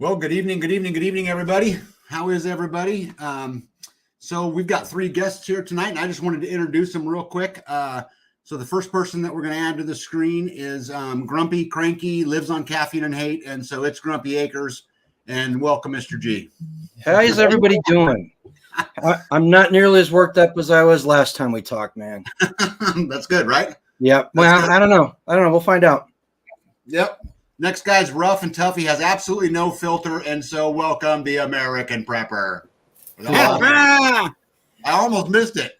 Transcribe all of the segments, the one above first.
Well, good evening, everybody. How is everybody? So we've got three guests here tonight, and I just wanted to introduce them real quick. So the first person that we're going to add to the screen is Grumpy Cranky, lives on caffeine and hate, and so it's Grumpy Acres. And welcome, Mr. G. How is everybody doing? I'm not nearly as worked up as I was last time we talked, man. That's good, right? Yep. Well, I don't know. We'll find out. Yep. Next guy's rough and tough. He has absolutely no filter, and so welcome the American Prepper. I almost missed it.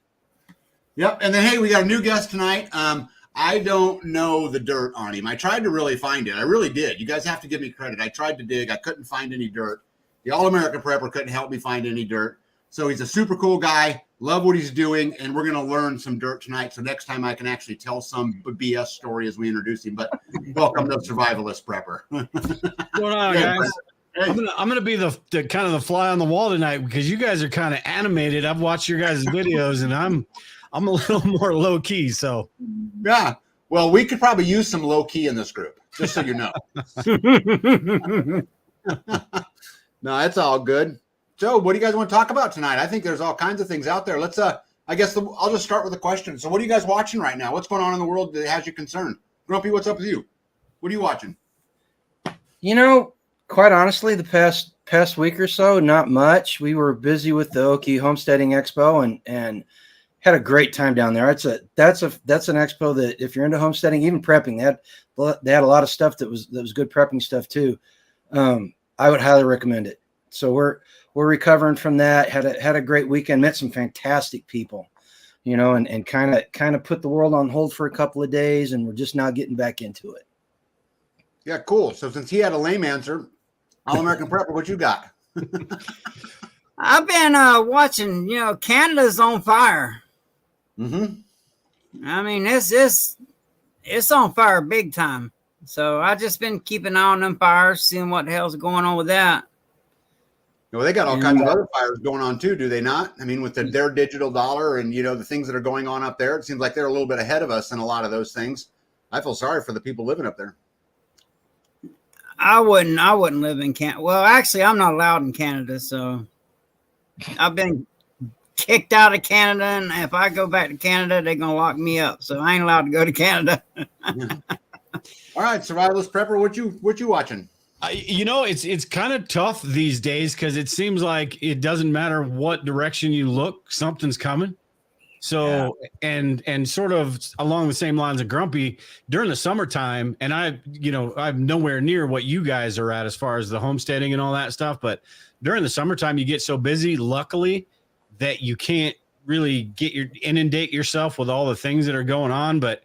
Yep. And then, hey, we got a new guest tonight. I don't know the dirt on him. I tried to really find it. I really did. You guys have to give me credit. I tried to dig. I couldn't find any dirt. The All-American Prepper couldn't help me find any dirt. So he's a super cool guy. Love what he's doing, and we're going to learn some dirt tonight. So next time I can actually tell some BS story as we introduce him. But welcome to Survivalist Prepper. What's going on, guys? Hey. I'm gonna be the kind of the fly on the wall tonight because you guys are kind of animated. I've watched your guys' videos, and I'm a little more low key. So yeah, well, we could probably use some low key in this group, just so you know. No, it's all good. So, what do you guys want to talk about tonight? I think there's all kinds of things out there. Let's I guess I'll just start with a question. So, what are you guys watching right now? What's going on in the world that has you concerned? Grumpy, what's up with you? What are you watching? You know, quite honestly, the past week or so, not much. We were busy with the Okie Homesteading Expo and had a great time down there. That's an expo that if you're into homesteading, even prepping, they had a lot of stuff that was good prepping stuff too. I would highly recommend it. So we're recovering from that. Had a great weekend. Met some fantastic people, you know, and kind of put the world on hold for a couple of days, and we're just now getting back into it. Yeah, cool. So since he had a lame answer, All-American Prepper, what you got? I've been watching. You know, Canada's on fire. Mm-hmm. I mean, it's on fire big time. So I just been keeping an eye on them fires, seeing what the hell's going on with that. Well, they got all kinds of other fires going on too, do they not? I mean, with their digital dollar and, you know, the things that are going on up there, it seems like they're a little bit ahead of us in a lot of those things. I feel sorry for the people living up there. I wouldn't live in Canada. Well, actually, I'm not allowed in Canada, so I've been kicked out of Canada, and if I go back to Canada, they're gonna lock me up. So I ain't allowed to go to Canada. All right, Survivalist Prepper, what you watching? You know, it's kind of tough these days because it seems like it doesn't matter what direction you look, something's coming. So, yeah. and sort of along the same lines of Grumpy, during the summertime, and I'm nowhere near what you guys are at as far as the homesteading and all that stuff, but during the summertime, you get so busy, luckily, that you can't really inundate yourself with all the things that are going on. But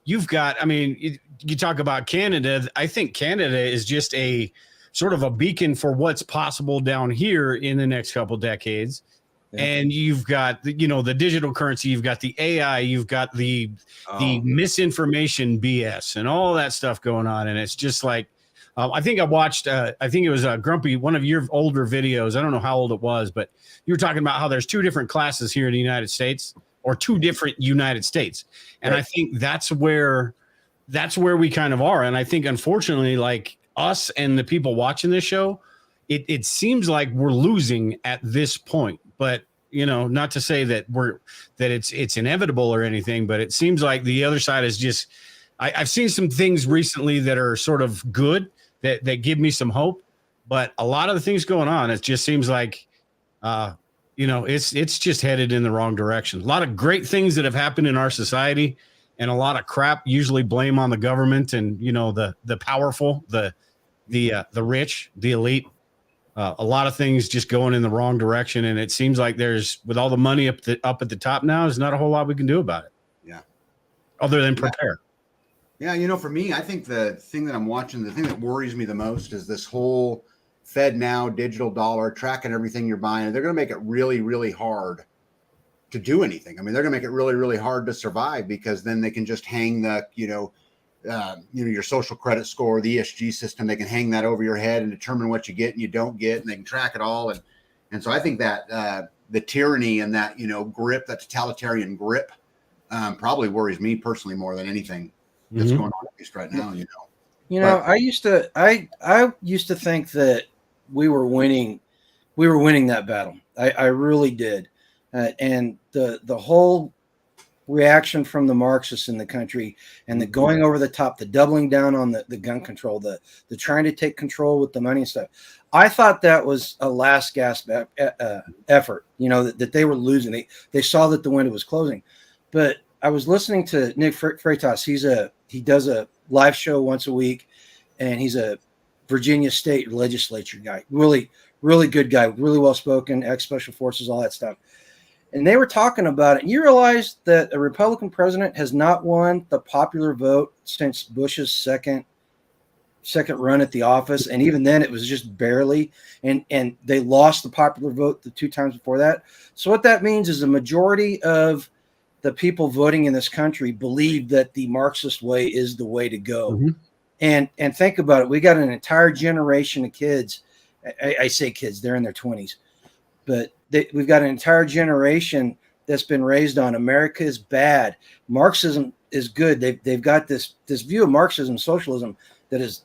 you've got, I mean, you talk about Canada. I think Canada is just a sort of a beacon for what's possible down here in the next couple decades. Yeah. And you've got the digital currency, you've got the AI, you've got the misinformation BS and all that stuff going on. And it's just like, I think I watched, I think it was Grumpy, one of your older videos. I don't know how old it was, but you were talking about how there's two different classes here in the United States, or two different United States. And right. I think that's where we kind of are. And I think, unfortunately, like us and the people watching this show, it seems like we're losing at this point. But, you know, not to say that it's inevitable or anything, but it seems like the other side is just, I've seen some things recently that are sort of good that give me some hope. But a lot of the things going on, it just seems like, it's just headed in the wrong direction. A lot of great things that have happened in our society, and a lot of crap usually blame on the government and, you know, the powerful, the rich, the elite. A lot of things just going in the wrong direction, and it seems like there's, with all the money up at the top now, there's not a whole lot we can do about it. Yeah. Other than prepare. Yeah, you know, for me, I think the thing that I'm watching, the thing that worries me the most is this whole Fed now digital dollar tracking everything you're buying. They're going to make it really, really hard to do anything. I mean, they're going to make it really, really hard to survive, because then they can just hang the, your social credit score, the ESG system. They can hang that over your head and determine what you get and you don't get, and they can track it all. And so I think that the tyranny and that, grip, that totalitarian grip, probably worries me personally more than anything that's going on, at least right now. I used to think that we were winning that battle. I really did. And the whole reaction from the Marxists in the country and the going over the top, the doubling down on the gun control, the trying to take control with the money and stuff. I thought that was a last gasp effort, that they were losing. They saw that the window was closing. But I was listening to Nick Freitas. He does a live show once a week, and he's a Virginia state legislature guy. Really, really good guy, really well-spoken, ex-special forces, all that stuff. And they were talking about it. And you realize that a Republican president has not won the popular vote since Bush's second run at the office. And even then it was just barely. And they lost the popular vote the 2 times before that. So what that means is a majority of the people voting in this country believe that the Marxist way is the way to go. Mm-hmm. And think about it. We got an entire generation of kids. I say kids, they're in their 20s. But we've got an entire generation that's been raised on America is bad, Marxism is good. They've got this view of Marxism, socialism that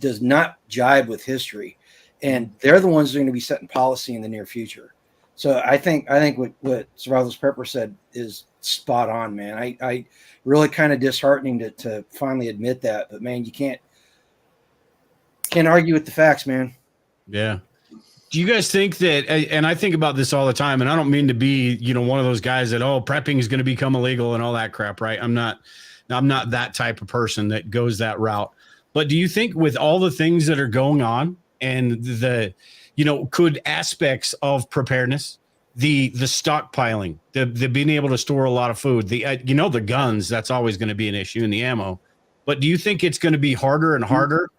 does not jibe with history, and they're the ones that are going to be setting policy in the near future. So I think what Survivalist Prepper said is spot on, man. I really kind of disheartening to finally admit that, but man, you can't argue with the facts, man. Yeah. Do you guys think that, and I think about this all the time, and I don't mean to be, one of those guys that, prepping is going to become illegal and all that crap, right? I'm not that type of person that goes that route. But do you think with all the things that are going on and could aspects of preparedness, the stockpiling, the being able to store a lot of food, the guns, that's always going to be an issue, and the ammo. But do you think it's going to be harder and harder?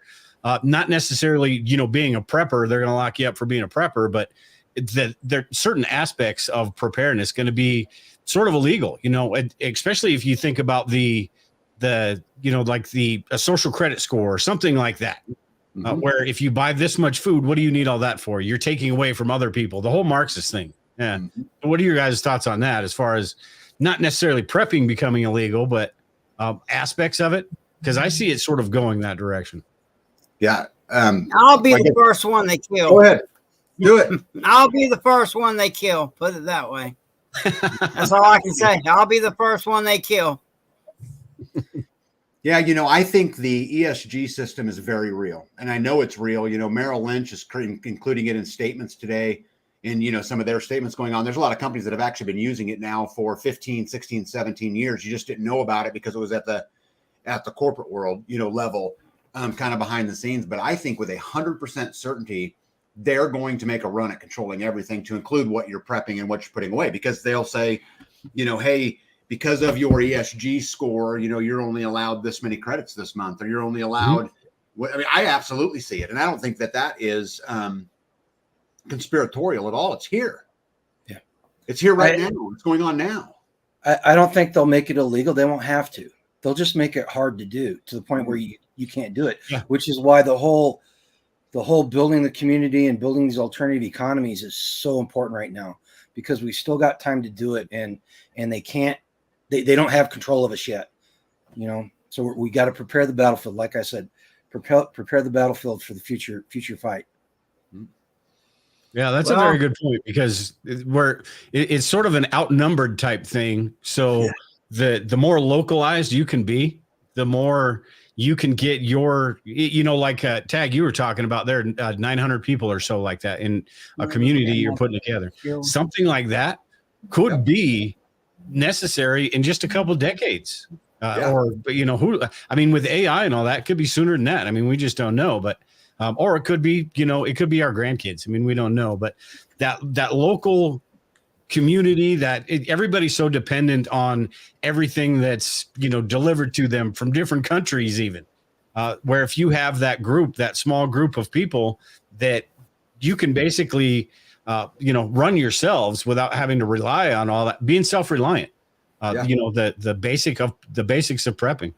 Not necessarily, being a prepper, they're going to lock you up for being a prepper, but there are certain aspects of preparedness going to be sort of illegal, especially if you think about a social credit score or something like that, where if you buy this much food, what do you need all that for? You're taking away from other people, the whole Marxist thing. Yeah. Mm-hmm. What are your guys' thoughts on that as far as not necessarily prepping becoming illegal, but aspects of it? Because I see it sort of going that direction. Yeah. I'll be the first one they kill. Go ahead. Do it. I'll be the first one they kill. Put it that way. That's all I can say. I'll be the first one they kill. Yeah, I think the ESG system is very real. And I know it's real. Merrill Lynch is including it in statements today. And, some of their statements going on. There's a lot of companies that have actually been using it now for 15, 16, 17 years. You just didn't know about it because it was at the corporate world, level. Kind of behind the scenes, but I think with 100% certainty, they're going to make a run at controlling everything to include what you're prepping and what you're putting away, because they'll say, hey, because of your ESG score, you're only allowed this many credits this month, or you're only allowed. I absolutely see it. And I don't think that is conspiratorial at all. It's here. Yeah. It's here right now. It's going on now. I don't think they'll make it illegal. They won't have to. They'll just make it hard to do, to the point where you can't do it, which is why the whole building the community and building these alternative economies is so important right now, because we still got time to do it, and they don't have control of us yet, so we got to prepare the battlefield. Like I said, prepare the battlefield for the future fight. Yeah, that's a very good point, because it's sort of an outnumbered type thing. So the more localized you can be, the more you can get your, like Tag, you were talking about there, 900 people or so like that in a community you're putting together. Something like that could be necessary in just a couple of decades. Or, with AI and all that, it could be sooner than that. We just don't know, but, or it could be, it could be our grandkids. We don't know, but that local community, everybody's so dependent on everything that's delivered to them from different countries, even where if you have that small group of people that you can basically run yourselves without having to rely on all that, being self-reliant, the basics of prepping.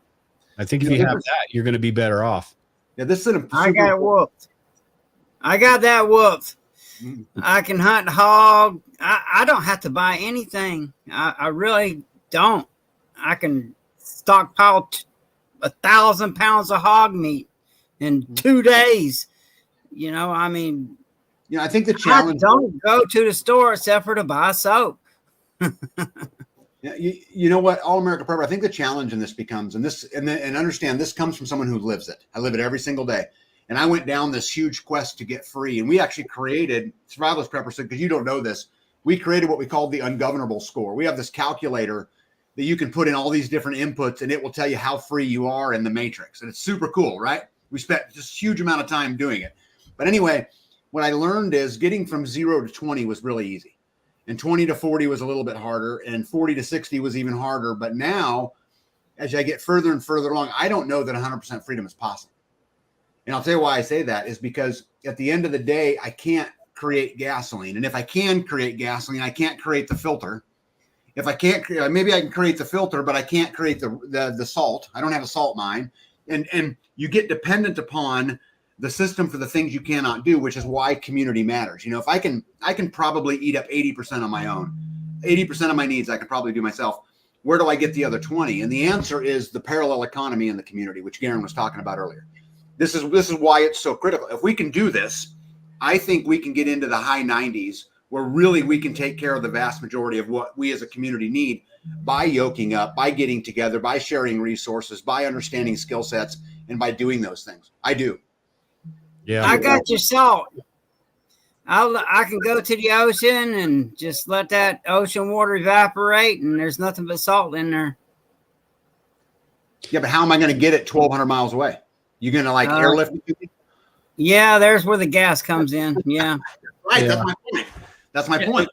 I think if you have that, you're going to be better off. Yeah, this is I got it whooped. I got that whooped. I can hunt hog. I don't have to buy anything. I really don't. I can stockpile 1,000 pounds of hog meat in 2 days. I think the I challenge. don't go to the store except for to buy soap. Yeah, you know what, All America Prepper, I think the challenge in this becomes, and understand this comes from someone who lives it. I live it every single day. And I went down this huge quest to get free. And we actually created, Survivalist Prepper said, because you don't know this, we created what we called the Ungovernable Score. We have this calculator that you can put in all these different inputs and it will tell you how free you are in the matrix. And it's super cool, right? We spent just a huge amount of time doing it. But anyway, what I learned is getting from 0 to 20 was really easy. And 20 to 40 was a little bit harder, and 40 to 60 was even harder. But now, as I get further and further along, I don't know that 100% freedom is possible. And I'll tell you why I say that is because at the end of the day, I can't create gasoline. And if I can create gasoline, I can't create the filter. If I can't, maybe I can create the filter, but I can't create the salt. I don't have a salt mine. And you get dependent upon the system for the things you cannot do, which is why community matters. If I can probably eat up 80% on my own, 80% of my needs I can probably do myself. Where do I get the other 20? And the answer is the parallel economy in the community, which Garen was talking about earlier. This is why it's so critical. If we can do this, I think we can get into the high 90s where really we can take care of the vast majority of what we as a community need by yoking up, by getting together, by sharing resources, by understanding skill sets, and by doing those things. I do. Yeah, I got your salt. I can go to the ocean and just let that ocean water evaporate, and there's nothing but salt in there. Yeah, but how am I going to get it 1,200 miles away? You going to airlift it? Yeah, there's where the gas comes in. Yeah. Right. Yeah. That's my point.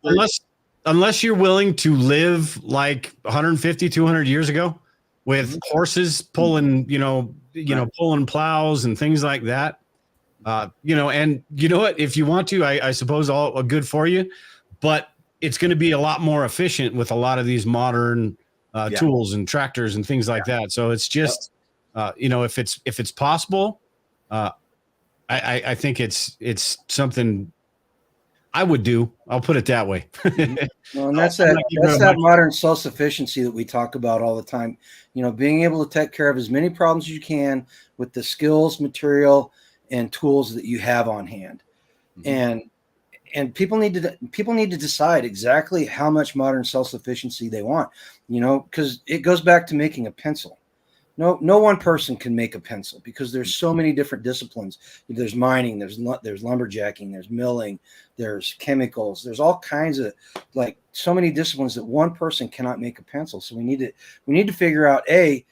Unless you're willing to live like 150, 200 years ago with horses pulling, pulling plows and things like that. And you know what, if you want to, I suppose all good for you, but it's going to be a lot more efficient with a lot of these modern tools and tractors and things like that. So it's just, if it's possible, I think it's something I would do. I'll put it that way. Well, and that's that modern self-sufficiency that we talk about all the time. Being able to take care of as many problems as you can with the skills, material, and tools that you have on hand. Mm-hmm. And people need to decide exactly how much modern self-sufficiency they want, because it goes back to making a pencil. No one person can make a pencil because there's so many different disciplines. There's mining, there's lumberjacking, there's milling, there's chemicals, there's all kinds of so many disciplines that one person cannot make a pencil. So we need to figure out A,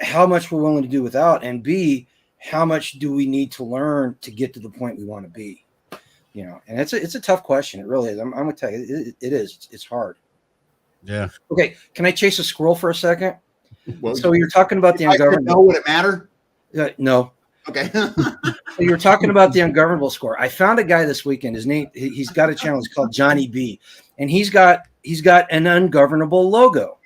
how much we're willing to do without, and B, how much do we need to learn to get to the point we want to be? And it's a tough question. It really is. I'm gonna tell you, it is. It's hard. Yeah. Okay. Can I chase a squirrel for a second? Well, so you're talking about the ungovernable. Know would it matter? No. Okay. So you're talking about the ungovernable score. I found a guy this weekend. His name, he's got a channel. It's called Johnny B, and he's got an ungovernable logo.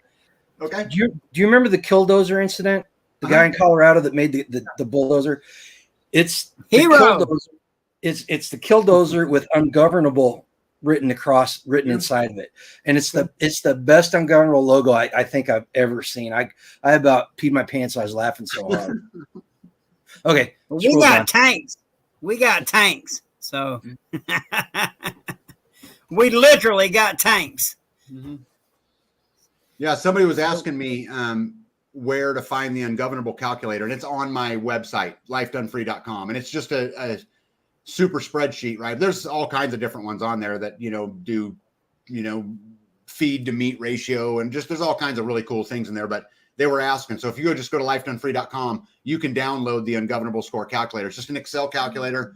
Okay. Do you remember the Killdozer incident? The guy in Colorado that made the bulldozer. It's Hero. It's the Killdozer with ungovernable written inside of it, and it's the best ungovernable logo I think I've ever seen. I about peed my pants. I was laughing so hard. Okay, we got tanks. We got tanks. So we literally got tanks. Mm-hmm. Yeah, somebody was asking me where to find the ungovernable calculator, and it's on my website, lifedonefree.com, and it's just a super spreadsheet, right? There's all kinds of different ones on there that do feed to meat ratio, and just there's all kinds of really cool things in there. But they were asking, so if you just go to lifedonefree.com, you can download the ungovernable score calculator. It's just an Excel calculator.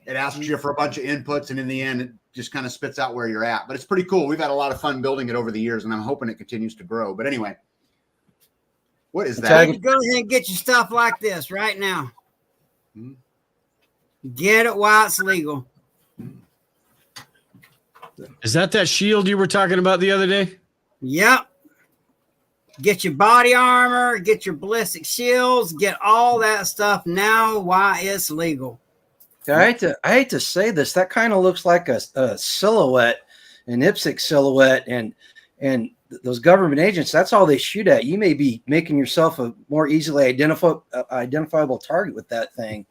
It asks you for a bunch of inputs, and in the end, it just kind of spits out where you're at. But it's pretty cool. We've had a lot of fun building it over the years, and I'm hoping it continues to grow. But anyway, what is that? Go ahead and get your stuff like this right now. Hmm. Get it while it's legal. Is that shield you were talking about the other day? Yep. Get your body armor, get your ballistic shields, get all that stuff now while it's legal. I hate to say this. That kind of looks like a silhouette, an IPSC silhouette, and those government agents. That's all they shoot at. You may be making yourself a more easily identifiable target with that thing.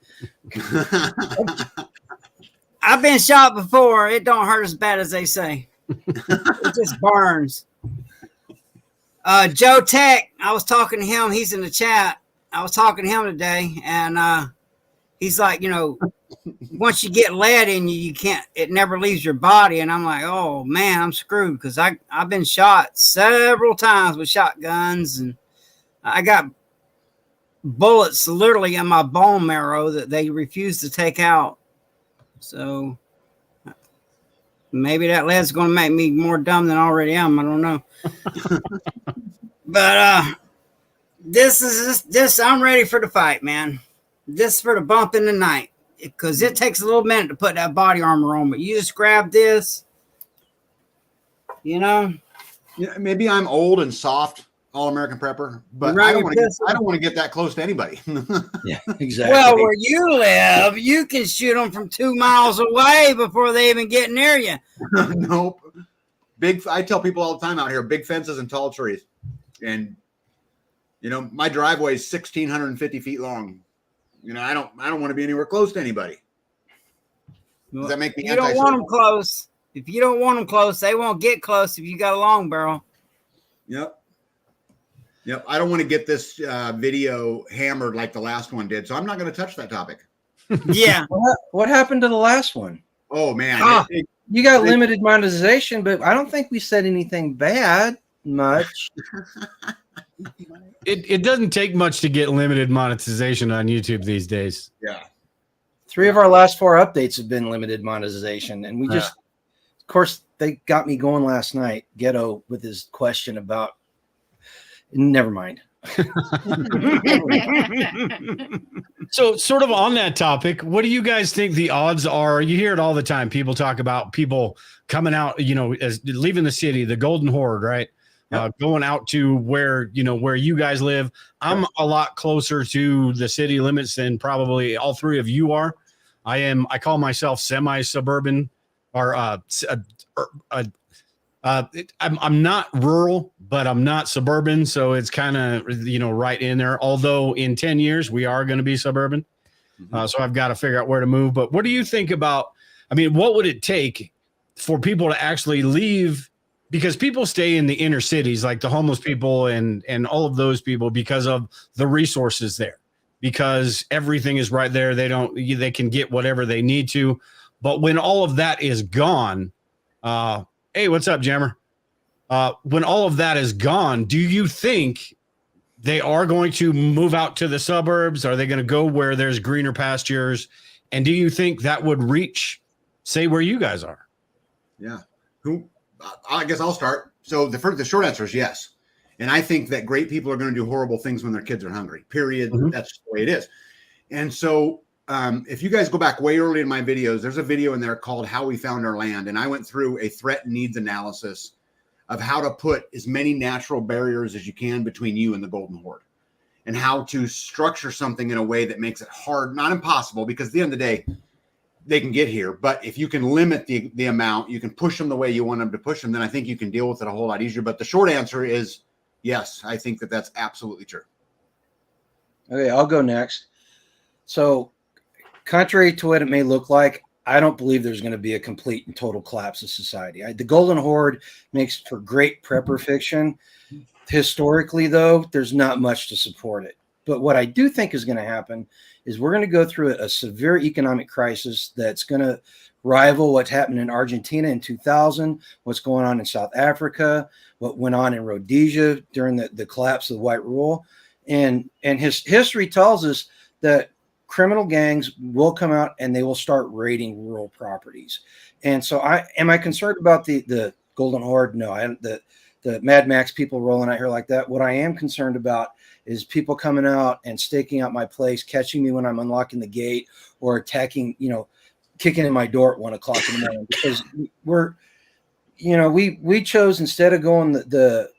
I've been shot before. It don't hurt as bad as they say. It just burns. Joe Tech, I was talking to him. He's in the chat. I was talking to him today, and he's like, once you get lead in you, you can't. It never leaves your body. And I'm like, oh man, I'm screwed because I've been shot several times with shotguns, and I got bullets literally in my bone marrow that they refuse to take out. So maybe that lead's going to make me more dumb than I already am. I don't know. But this I'm ready for the fight, man. This is for the bump in the night, because it takes a little minute to put that body armor on, but you just grab this, Yeah, maybe I'm old and soft, all-American prepper, but I don't want to get that close to anybody. Yeah, exactly. Well, where you live, you can shoot them from 2 miles away before they even get near you. Nope. I tell people all the time out here, big fences and tall trees. And, my driveway is 1,650 feet long. I don't want to be anywhere close to anybody. Does that make me? You don't want them close. If you don't want them close, they won't get close if you got a long barrel. Yep. I don't want to get this video hammered like the last one did, so I'm not going to touch that topic. Yeah. What happened to the last one? Oh man, you got limited monetization, but I don't think we said anything bad much. It doesn't take much to get limited monetization on YouTube these days. Yeah. 3 of our last 4 updates have been limited monetization, and we just, of course, they got me going last night. Ghetto with his question about. Never mind. So, sort of on that topic, what do you guys think the odds are? You hear it all the time. People talk about people coming out, as leaving the city, the Golden Horde, right? Yep. Going out to where you guys live. I'm a lot closer to the city limits than probably all 3 of you are. I call myself semi-suburban, or I'm not rural, but I'm not suburban, so it's kind of right in there. Although in 10 years we are going to be suburban, so I've got to figure out where to move. But what do you think about? What would it take for people to actually leave? Because people stay in the inner cities, like the homeless people and all of those people, because of the resources there, because everything is right there. They can get whatever they need to. But when all of that is gone, hey, what's up, Jammer? When all of that is gone, do you think they are going to move out to the suburbs? Are they going to go where there's greener pastures? And do you think that would reach, say, where you guys are? Yeah. I guess I'll start. So the short answer is yes. And I think that great people are going to do horrible things when their kids are hungry, period. Mm-hmm. That's the way it is. And so if you guys go back way early in my videos, there's a video in there called How We Found Our Land. And I went through a threat and needs analysis of how to put as many natural barriers as you can between you and the Golden Horde, and how to structure something in a way that makes it hard, not impossible, because at the end of the day, they can get here. But if you can limit the amount, you can push them the way you want them to push them, then I think you can deal with it a whole lot easier. But the short answer is yes, I think that that's absolutely true. Okay, I'll go next. So contrary to what it may look like, I don't believe there's going to be a complete and total collapse of society. The Golden Horde makes for great prepper fiction. Historically, though, there's not much to support it. But what I do think is going to happen is we're going to go through a severe economic crisis that's going to rival what happened in Argentina in 2000, what's going on in South Africa, what went on in Rhodesia during the collapse of the white rule. And his history tells us that criminal gangs will come out and they will start raiding rural properties. And so am I concerned about the Golden Horde? No, the Mad Max people rolling out here like that. What I am concerned about is people coming out and staking out my place, catching me when I'm unlocking the gate, or attacking, kicking in my door at 1 o'clock in the morning, because we chose, instead of going the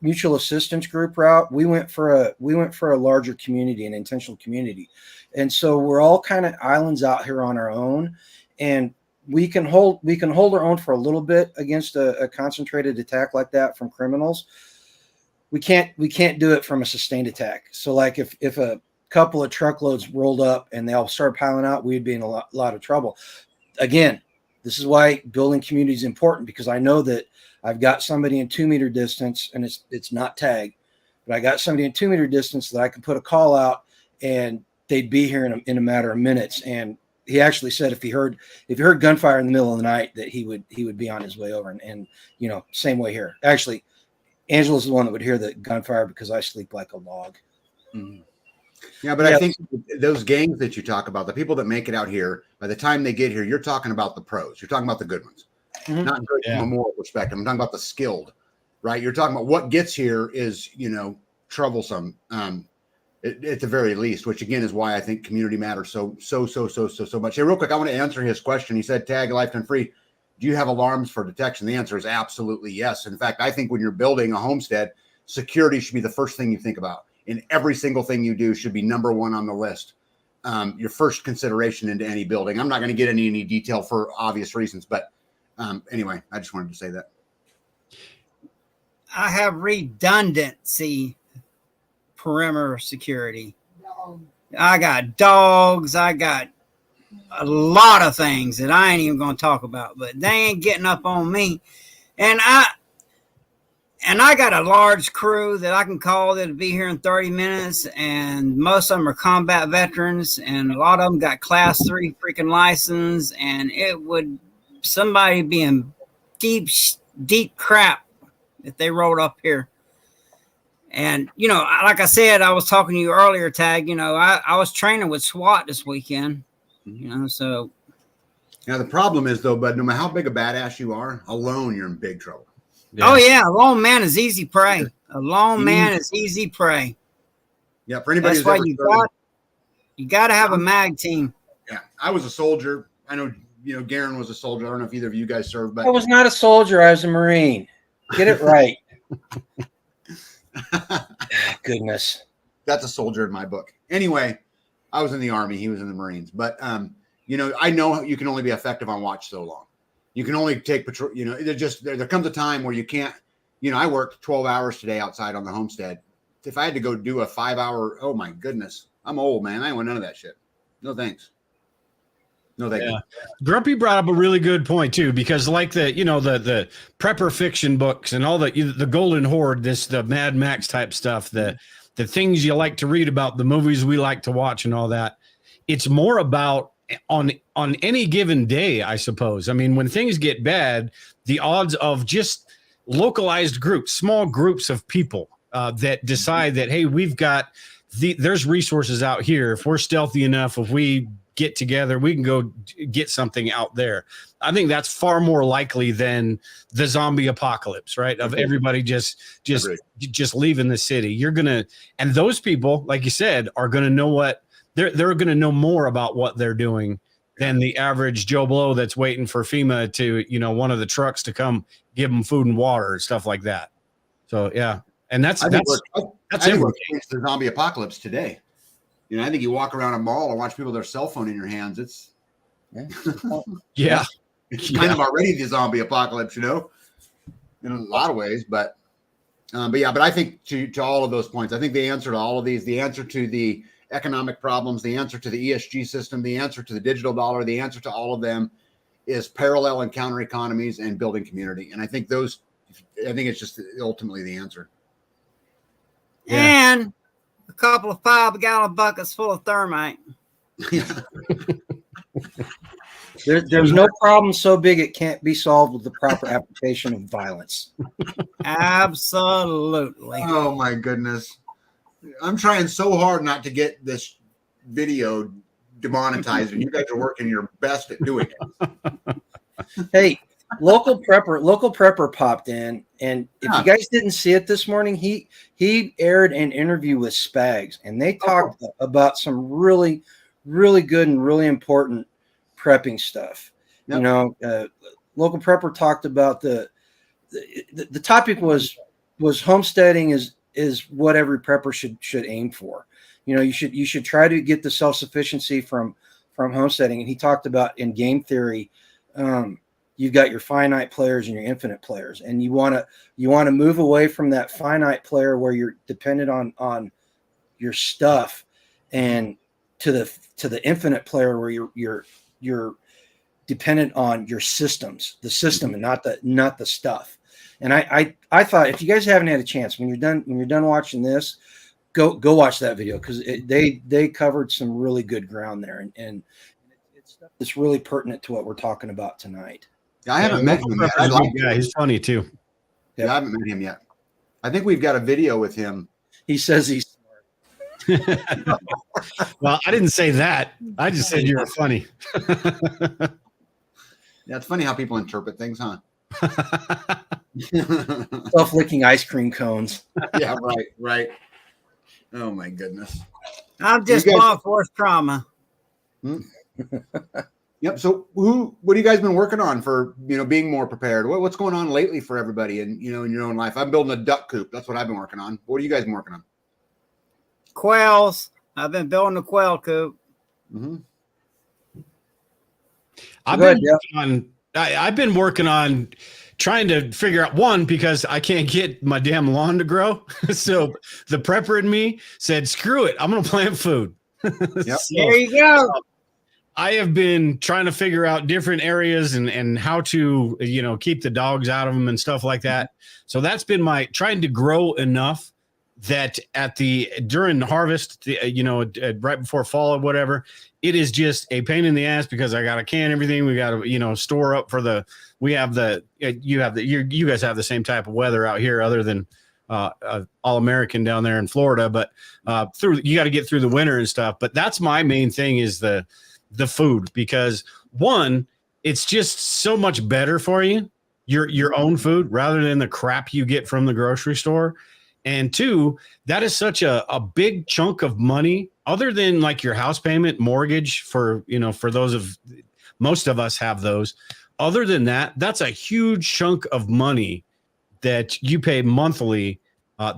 mutual assistance group route, we went for a larger community, an intentional community. And so we're all kind of islands out here on our own, and we can hold our own for a little bit against a concentrated attack like that from criminals. We can't do it from a sustained attack. So like if a couple of truckloads rolled up and they all started piling out, we'd be in a lot of trouble. again, this is why building community is important, because I know that I've got somebody in 2 meter distance, and it's not tag, but I got somebody in 2 meter distance that I can put a call out and they'd be here in a matter of minutes. And he actually said if he heard gunfire in the middle of the night that he would be on his way over. And you know, same way here. Actually, Angela's the one that would hear the gunfire because I sleep like a log. Mm-hmm. Yeah, but I think those gangs that you talk about, the people that make it out here, by the time they get here, you're talking about the pros. You're talking about the good ones. Mm-hmm. Not good from a moral perspective. I'm talking about the skilled, right? You're talking about what gets here is, you know, troublesome at the very least, which again is why I think community matters so much. Hey, real quick, I want to answer his question. He said, tag lifetime free. Do you have alarms for detection? The answer is absolutely yes. In fact, I think when you're building a homestead, security should be the first thing you think about. And every single thing you do should be number one on the list. Your first consideration into any building. I'm not going to get into any detail for obvious reasons, but anyway, I just wanted to say that. I have redundancy perimeter security. I got dogs. I got a lot of things that I ain't even going to talk about, but they ain't getting up on me. And I got a large crew that I can call that'll be here in 30 minutes, and most of them are combat veterans, and a lot of them got class 3 freaking license, and it would somebody be in deep crap if they rolled up here. And, you know, like I said, I was talking to you earlier, Tag, you know, I was training with SWAT this weekend, you know, so. Now, the problem is, though, bud, no matter how big a badass you are, alone, you're in big trouble. Yeah. Oh, yeah. A lone man is easy prey. A lone man is easy prey. Yeah, for anybody that's why you got to have a mag team. Yeah, I was a soldier. I know, you know, Garen was a soldier. I don't know if either of you guys served, but I was not a soldier. I was a Marine. Get it right. Goodness. That's a soldier in my book. Anyway, I was in the Army. He was in the Marines. But, you know, I know you can only be effective on watch so long. You can only take patrol, you know, there comes a time where you can't, you know, I worked 12 hours today outside on the homestead. If I had to go do a 5-hour, oh my goodness, I'm old, man. I ain't want none of that shit. No, thanks. No, thank you. Grumpy brought up a really good point too, because like the prepper fiction books and all the Golden Horde, the Mad Max type stuff, the things you like to read about, the movies we like to watch and all that, it's more about on any given day, I suppose. I mean, when things get bad, the odds of just localized groups, small groups of people that decide that, hey, we've got there's resources out here. If we're stealthy enough, if we get together, we can go get something out there. I think that's far more likely than the zombie apocalypse, right? Of everybody just leaving the city. And those people, like you said, are going to know what they're going to know more about what they're doing than the average Joe Blow that's waiting for FEMA to, you know, one of the trucks to come give them food and water and stuff like that. So, yeah. And that's the zombie apocalypse today. You know, I think you walk around a mall and watch people with their cell phone in your hands. It's it's kind of already the zombie apocalypse, you know, in a lot of ways. But I think to all of those points, I think the answer to all of these, the answer to the economic problems, the answer to the ESG system, the answer to the digital dollar, the answer to all of them is parallel and counter economies and building community. And I think it's just ultimately the answer. Yeah. And a couple of 5-gallon buckets full of thermite. There's no problem so big it can't be solved with the proper application of violence. Absolutely. Oh my goodness. I'm trying so hard not to get this video demonetized, and you guys are working your best at doing it. Hey, local prepper popped in, and if you guys didn't see it this morning, he aired an interview with Spags, and they talked about some really, really good and really important prepping stuff. Yep. You know, local prepper talked about the topic was homesteading is what every prepper should aim for. You know, you should try to get the self-sufficiency from homesteading. And he talked about in game theory, you've got your finite players and your infinite players, and you want to move away from that finite player where you're dependent on your stuff, and to the infinite player where you're dependent on your systems, the system, and not the stuff. And I thought, if you guys haven't had a chance, when you're done watching this, go watch that video, because they covered some really good ground there, and it's stuff that's really pertinent to what we're talking about tonight. Yeah, I haven't met him yet. Yeah, he's funny too. Yeah, I haven't met him yet. I think we've got a video with him. He says he's smart. Well, I didn't say that. I just said you were funny. Yeah, it's funny how people interpret things, huh? Self-licking ice cream cones. Yeah, right. Oh my goodness. I'm just blunt force trauma. Yep. So what have you guys been working on for, being more prepared? What's going on lately for everybody in your own life? I'm building a duck coop. That's what I've been working on. What are you guys been working on? Quails. I've been building a quail coop. Mm-hmm. I've been working on trying to figure out, one, because I can't get my damn lawn to grow. So the prepper in me said, screw it, I'm going to plant food. Yep. So There you go. I have been trying to figure out different areas and how to, keep the dogs out of them and stuff like that. So that's been my trying to grow enough that during harvest, right before fall or whatever, it is just a pain in the ass, because I got to can everything. We got to, store up for you guys have the same type of weather out here, other than all American down there in Florida, but you got to get through the winter and stuff. But that's my main thing, is the food, because one, it's just so much better for you, your own food, rather than the crap you get from the grocery store. And two, that is such a big chunk of money, other than like your house payment, mortgage for most of us have those. Other than that, that's a huge chunk of money that you pay monthly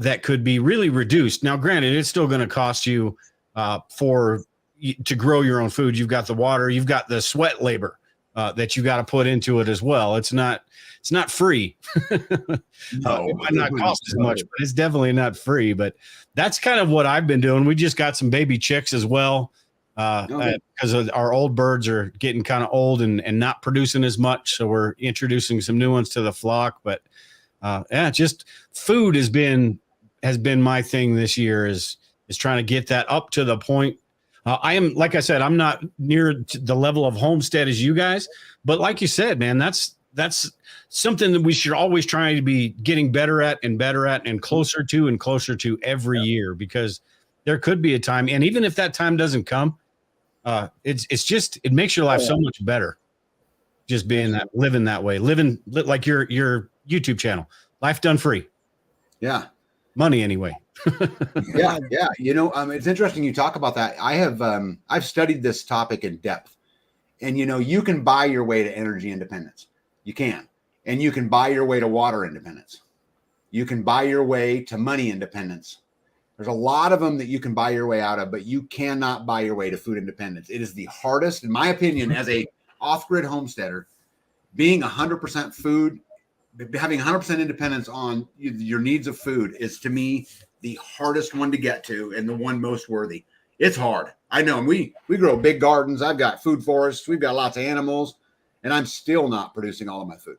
that could be really reduced. Now, granted, it's still going to cost you to grow your own food. You've got the water, you've got the sweat labor that you got to put into it as well. It's not free. No, it might not cost as much, but it's definitely not free. But that's kind of what I've been doing. We just got some baby chicks as well, because our old birds are getting kind of old and not producing as much. So we're introducing some new ones to the flock. But just food has been my thing this year, is trying to get that up to the point. I am, like I said, I'm not near the level of homestead as you guys, but like you said, man, that's something that we should always try to be getting better at and closer to every year, because there could be a time, and even if that time doesn't come, it makes your life so much better. Just living that way, like your YouTube channel, life done free. Yeah. Money anyway. Yeah. It's interesting you talk about that. I've studied this topic in depth, and you can buy your way to energy independence. You can, and you can buy your way to water independence. You can buy your way to money independence. There's a lot of them that you can buy your way out of, but you cannot buy your way to food independence. It is the hardest, in my opinion, as a off-grid homesteader, being 100% food, having 100% independence on your needs of food is, to me, the hardest one to get to and the one most worthy. It's hard. I know. And we grow big gardens. I've got food forests. We've got lots of animals, and I'm still not producing all of my food.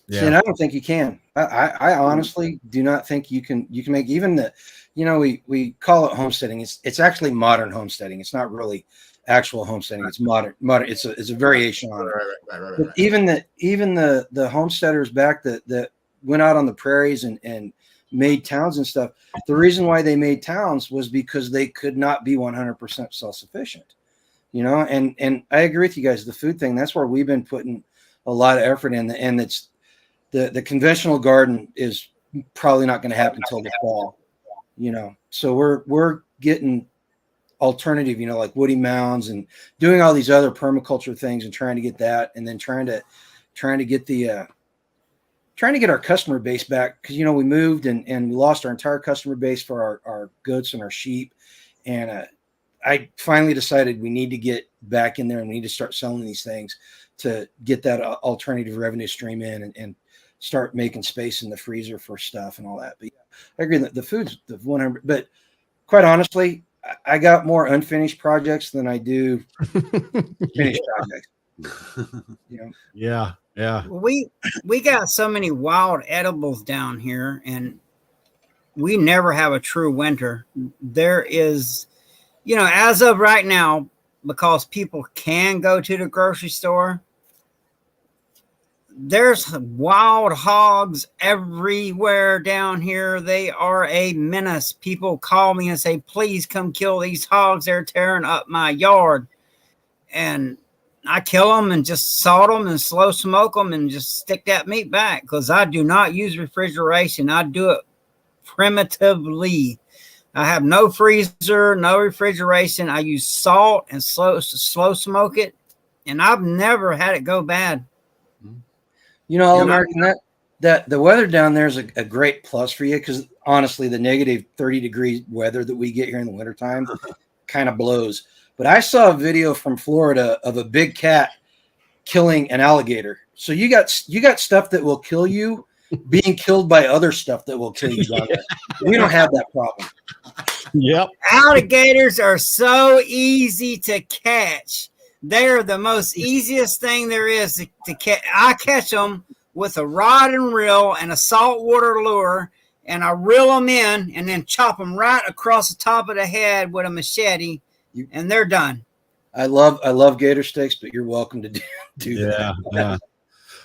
Yeah. See, and I don't think you can. I honestly do not think you can make even the, we call it homesteading. It's actually modern homesteading. It's not really actual homesteading. It's modern. It's a variation on it. Right. But even the homesteaders back that went out on the prairies and made towns and stuff. The reason why they made towns was because they could not be 100% self-sufficient, and I agree with you guys. The food thing, that's where we've been putting a lot of effort in, and it's the conventional garden is probably not going to happen until the fall, so we're getting alternative, like woody mounds and doing all these other permaculture things and trying to get that, and then trying to get our customer base back, because we moved and we lost our entire customer base for our goats and our sheep, and I finally decided we need to get back in there and we need to start selling these things to get that alternative revenue stream in and start making space in the freezer for stuff and all that. But yeah, I agree that the food's the 100, but quite honestly, I got more unfinished projects than I do finished projects. You know, Yeah. We got so many wild edibles down here, and we never have a true winter. There is, as of right now, because people can go to the grocery store, there's wild hogs everywhere down here. They are a menace. People call me and say, please come kill these hogs. They're tearing up my yard. And I kill them and just salt them and slow smoke them and just stick that meat back, because I do not use refrigeration. I do it primitively. I have no freezer, no refrigeration. I use salt and slow smoke it, and I've never had it go bad. All American, that the weather down there is a great plus for you, because honestly, the negative 30-degree weather that we get here in the wintertime kind of blows. But I saw a video from Florida of a big cat killing an alligator. So you got stuff that will kill you being killed by other stuff that will kill you down there. We don't have that problem. Yep. Alligators are so easy to catch. They're the most easiest thing there is to catch. I catch them with a rod and reel and a saltwater lure, and I reel them in and then chop them right across the top of the head with a machete, and they're done. I love gator steaks, but you're welcome to do that. Yeah.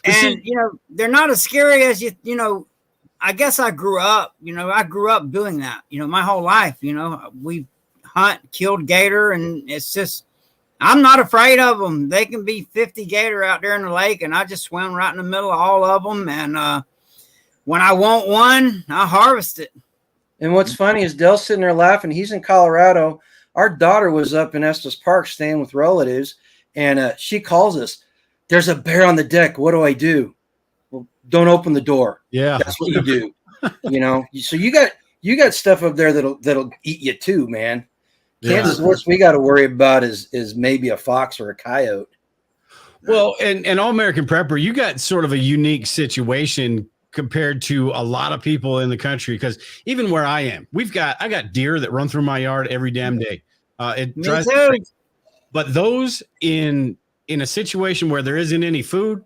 And they're not as scary as I guess I grew up doing that. My whole life. We hunt, killed gator, and it's just, I'm not afraid of them. They can be 50 gator out there in the lake, and I just swim right in the middle of all of them. And when I want one, I harvest it. And what's funny is Dell's sitting there laughing. He's in Colorado. Our daughter was up in Estes Park staying with relatives, and she calls us. There's a bear on the deck. What do I do? Well, don't open the door. Yeah, that's what you do. So you got stuff up there that'll eat you too, man. Kansas, worst we got to worry about is maybe a fox or a coyote. Well, and All American Prepper, you got sort of a unique situation compared to a lot of people in the country, because even where I am, I got deer that run through my yard every damn day. It drives me crazy. But those in a situation where there isn't any food,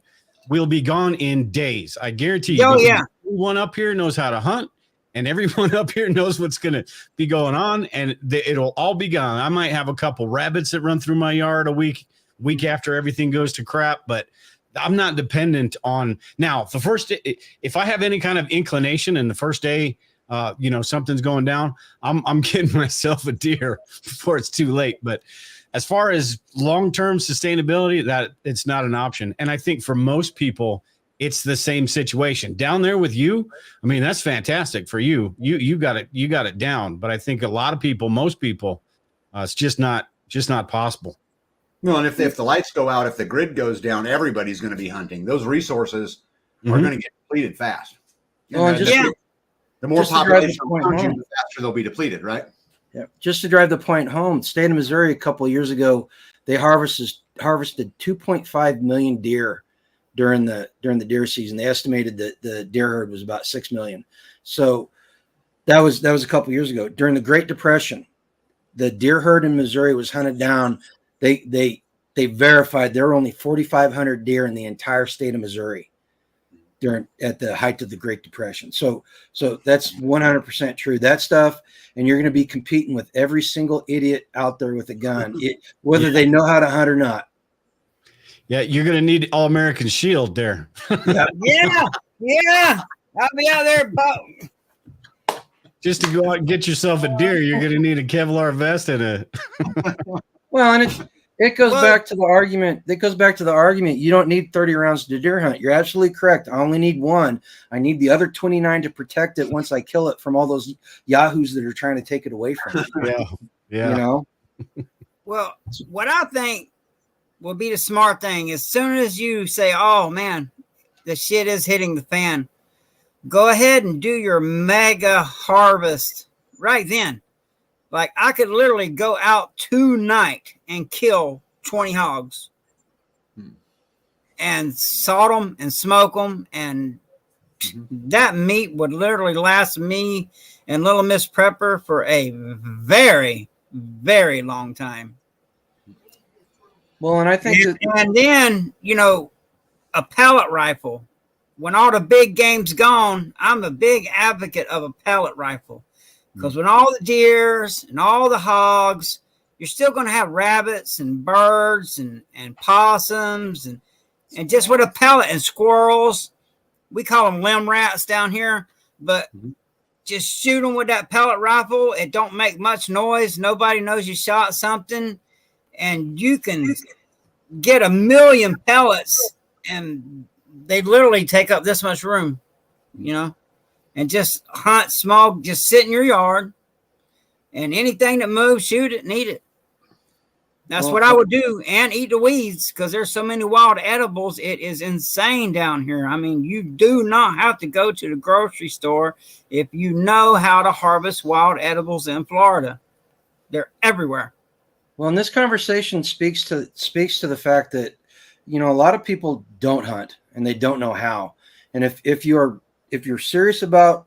we'll be gone in days. I guarantee you. Oh, yeah. Everyone up here knows how to hunt, and everyone up here knows what's going to be going on, and it'll all be gone. I might have a couple rabbits that run through my yard a week after everything goes to crap, but I'm not dependent on now. The first, if I have any kind of inclination and the first day, something's going down, I'm getting myself a deer before it's too late. But as far as long-term sustainability, that it's not an option. And I think for most people, it's the same situation down there with you. I mean, that's fantastic for you. You got it down. But I think a lot of people, most people, it's just not possible. No, and if the lights go out, if the grid goes down, everybody's going to be hunting. Those resources are going to get depleted fast. The more population around you, the faster they'll be depleted, right? Yeah. Just to drive the point home, the state of Missouri a couple of years ago, they harvested 2.5 million deer during the deer season. They estimated that the deer herd was about 6 million. So that was a couple of years ago. During the Great Depression, the deer herd in Missouri was hunted down. They verified there were only 4,500 deer in the entire state of Missouri at the height of the Great Depression. So that's 100% true. That stuff, and you're going to be competing with every single idiot out there with a gun, whether they know how to hunt or not. Yeah, you're going to need All American Shield there. Yeah. I'll be out there just to go out and get yourself a deer. You're going to need a Kevlar vest and a. Well, and it goes back to the argument. It goes back to the argument. You don't need 30 rounds to deer hunt. You're absolutely correct. I only need one. I need the other 29 to protect it once I kill it from all those yahoos that are trying to take it away from me. Yeah. Well, what I think will be the smart thing, as soon as you say, "Oh man, the shit is hitting the fan," go ahead and do your mega harvest right then. Like, I could literally go out tonight and kill 20 hogs and salt them and smoke them. And that meat would literally last me and Little Miss Prepper for a very, very long time. Well, and I think and then, you know, a pellet rifle. When all the big game's gone, I'm a big advocate of a pellet rifle. Because when all the deers and all the hogs, you're still going to have rabbits and birds and possums and just with a pellet and squirrels. We call them limb rats down here, but just shoot them with that pellet rifle. It don't make much noise. Nobody knows you shot something, and you can get 1 million pellets, and they literally take up this much room, you know, and just hunt small, just sit in your yard, and anything that moves, shoot it and eat it. That's what I would do, and eat the weeds, because there's so many wild edibles. It is insane down here. I mean, you do not have to go to the grocery store if you know how to harvest wild edibles in Florida. They're everywhere. Well, and this conversation speaks to the fact that, you know, a lot of people don't hunt and they don't know how. And if you're serious about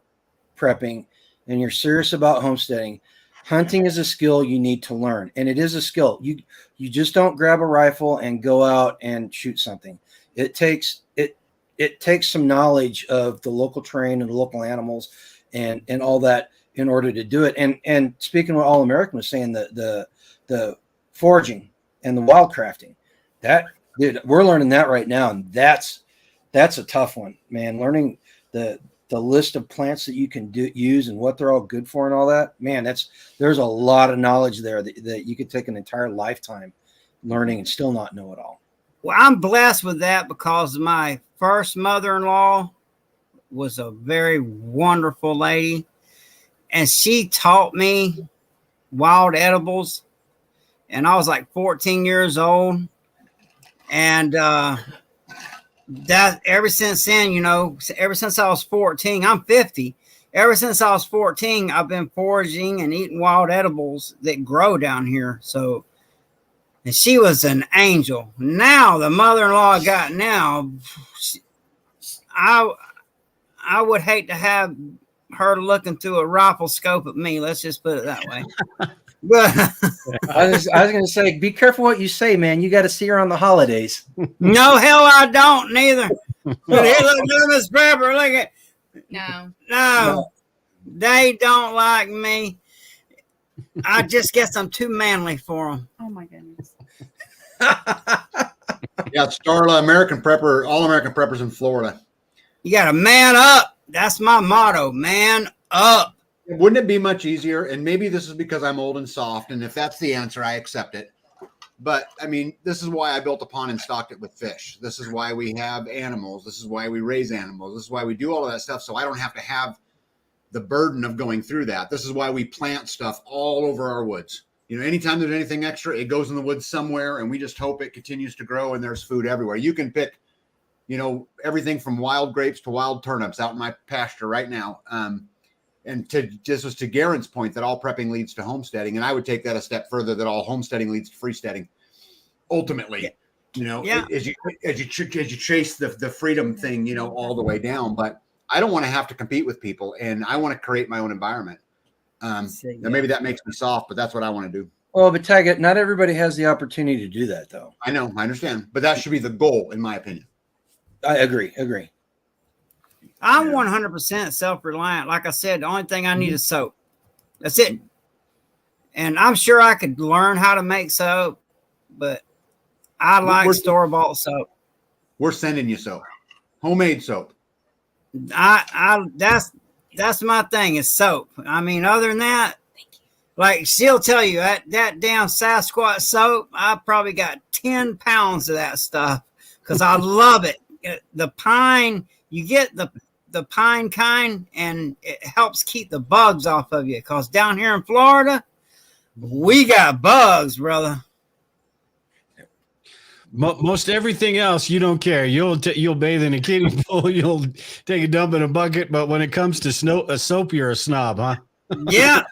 prepping and you're serious about homesteading, hunting is a skill you need to learn, and it is a skill. You just don't grab a rifle and go out and shoot something. It takes some knowledge of the local terrain and the local animals and all that in order to do it. And speaking of what All American was saying, the foraging and the wildcrafting, that, dude, we're learning that right now, and that's a tough one, man. Learning the list of plants that you can use and what they're all good for and all that, man, there's a lot of knowledge there that you could take an entire lifetime learning and still not know it all. Well, I'm blessed with that because my first mother-in-law was a very wonderful lady, and she taught me wild edibles, and I was like 14 years old, and that ever since then, you know, ever since I was 14, I'm 50. Ever since I was 14, I've been foraging and eating wild edibles that grow down here. So, and she was an angel. Now, the mother-in-law I got now, I would hate to have her looking through a rifle scope at me. Let's just put it that way. But I was going to say, be careful what you say, man. You got to see her on the holidays. No, hell, I don't neither. But hey, look, Miss Prepper, look at. No, they don't like me. I just guess I'm too manly for them. Oh my goodness. Yeah, Starla, American Prepper, All American Preppers in Florida. You got to man up. That's my motto. Man up. Wouldn't it be much easier? And maybe this is because I'm old and soft, and if that's the answer, I accept it. But I mean, this is why I built a pond and stocked it with fish. This is why we have animals. This is why we raise animals. This is why we do all of that stuff, so I don't have to have the burden of going through that. This is why we plant stuff all over our woods. You know, anytime there's anything extra, it goes in the woods somewhere, and we just hope it continues to grow, and there's food everywhere. You can pick, you know, everything from wild grapes to wild turnips out in my pasture right now. And just was to Garen's point that all prepping leads to homesteading. And I would take that a step further, that all homesteading leads to freesteading. Ultimately, you know, as you chase the freedom thing, you know, all the way down. But I don't want to have to compete with people, and I want to create my own environment. Maybe that makes me soft, but that's what I want to do. Well, but Taggart, not everybody has the opportunity to do that, though. I know, I understand, but that should be the goal, in my opinion. I agree. I'm 100% self-reliant. Like I said, the only thing I need is soap. That's it. And I'm sure I could learn how to make soap, but I like store-bought soap. We're sending you soap, homemade soap. That's my thing is soap. I mean, other than that, like she'll tell you that damn Sasquatch soap, I probably got 10 pounds of that stuff because I love it. The pine, you get the pine kind, and it helps keep the bugs off of you. Because down here in Florida, we got bugs, brother. Most everything else, you don't care. You'll bathe in a kiddie pool. You'll take a dump in a bucket. But when it comes to soap, you're a snob, huh? Yeah.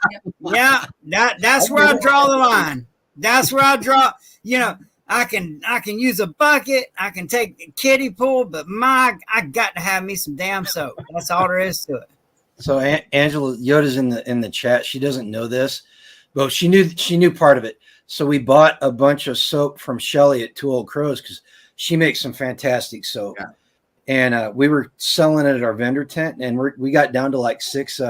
That's where I draw the line. That's where I draw. You know, I can use a bucket. I can take a kiddie pool, but I got to have me some damn soap. That's all there is to it. So Angela Yoda's in the chat. She doesn't know this, but she knew part of it. So we bought a bunch of soap from Shelly at Two Old Crows because she makes some fantastic soap. Yeah. And we were selling it at our vendor tent, and we got down to like six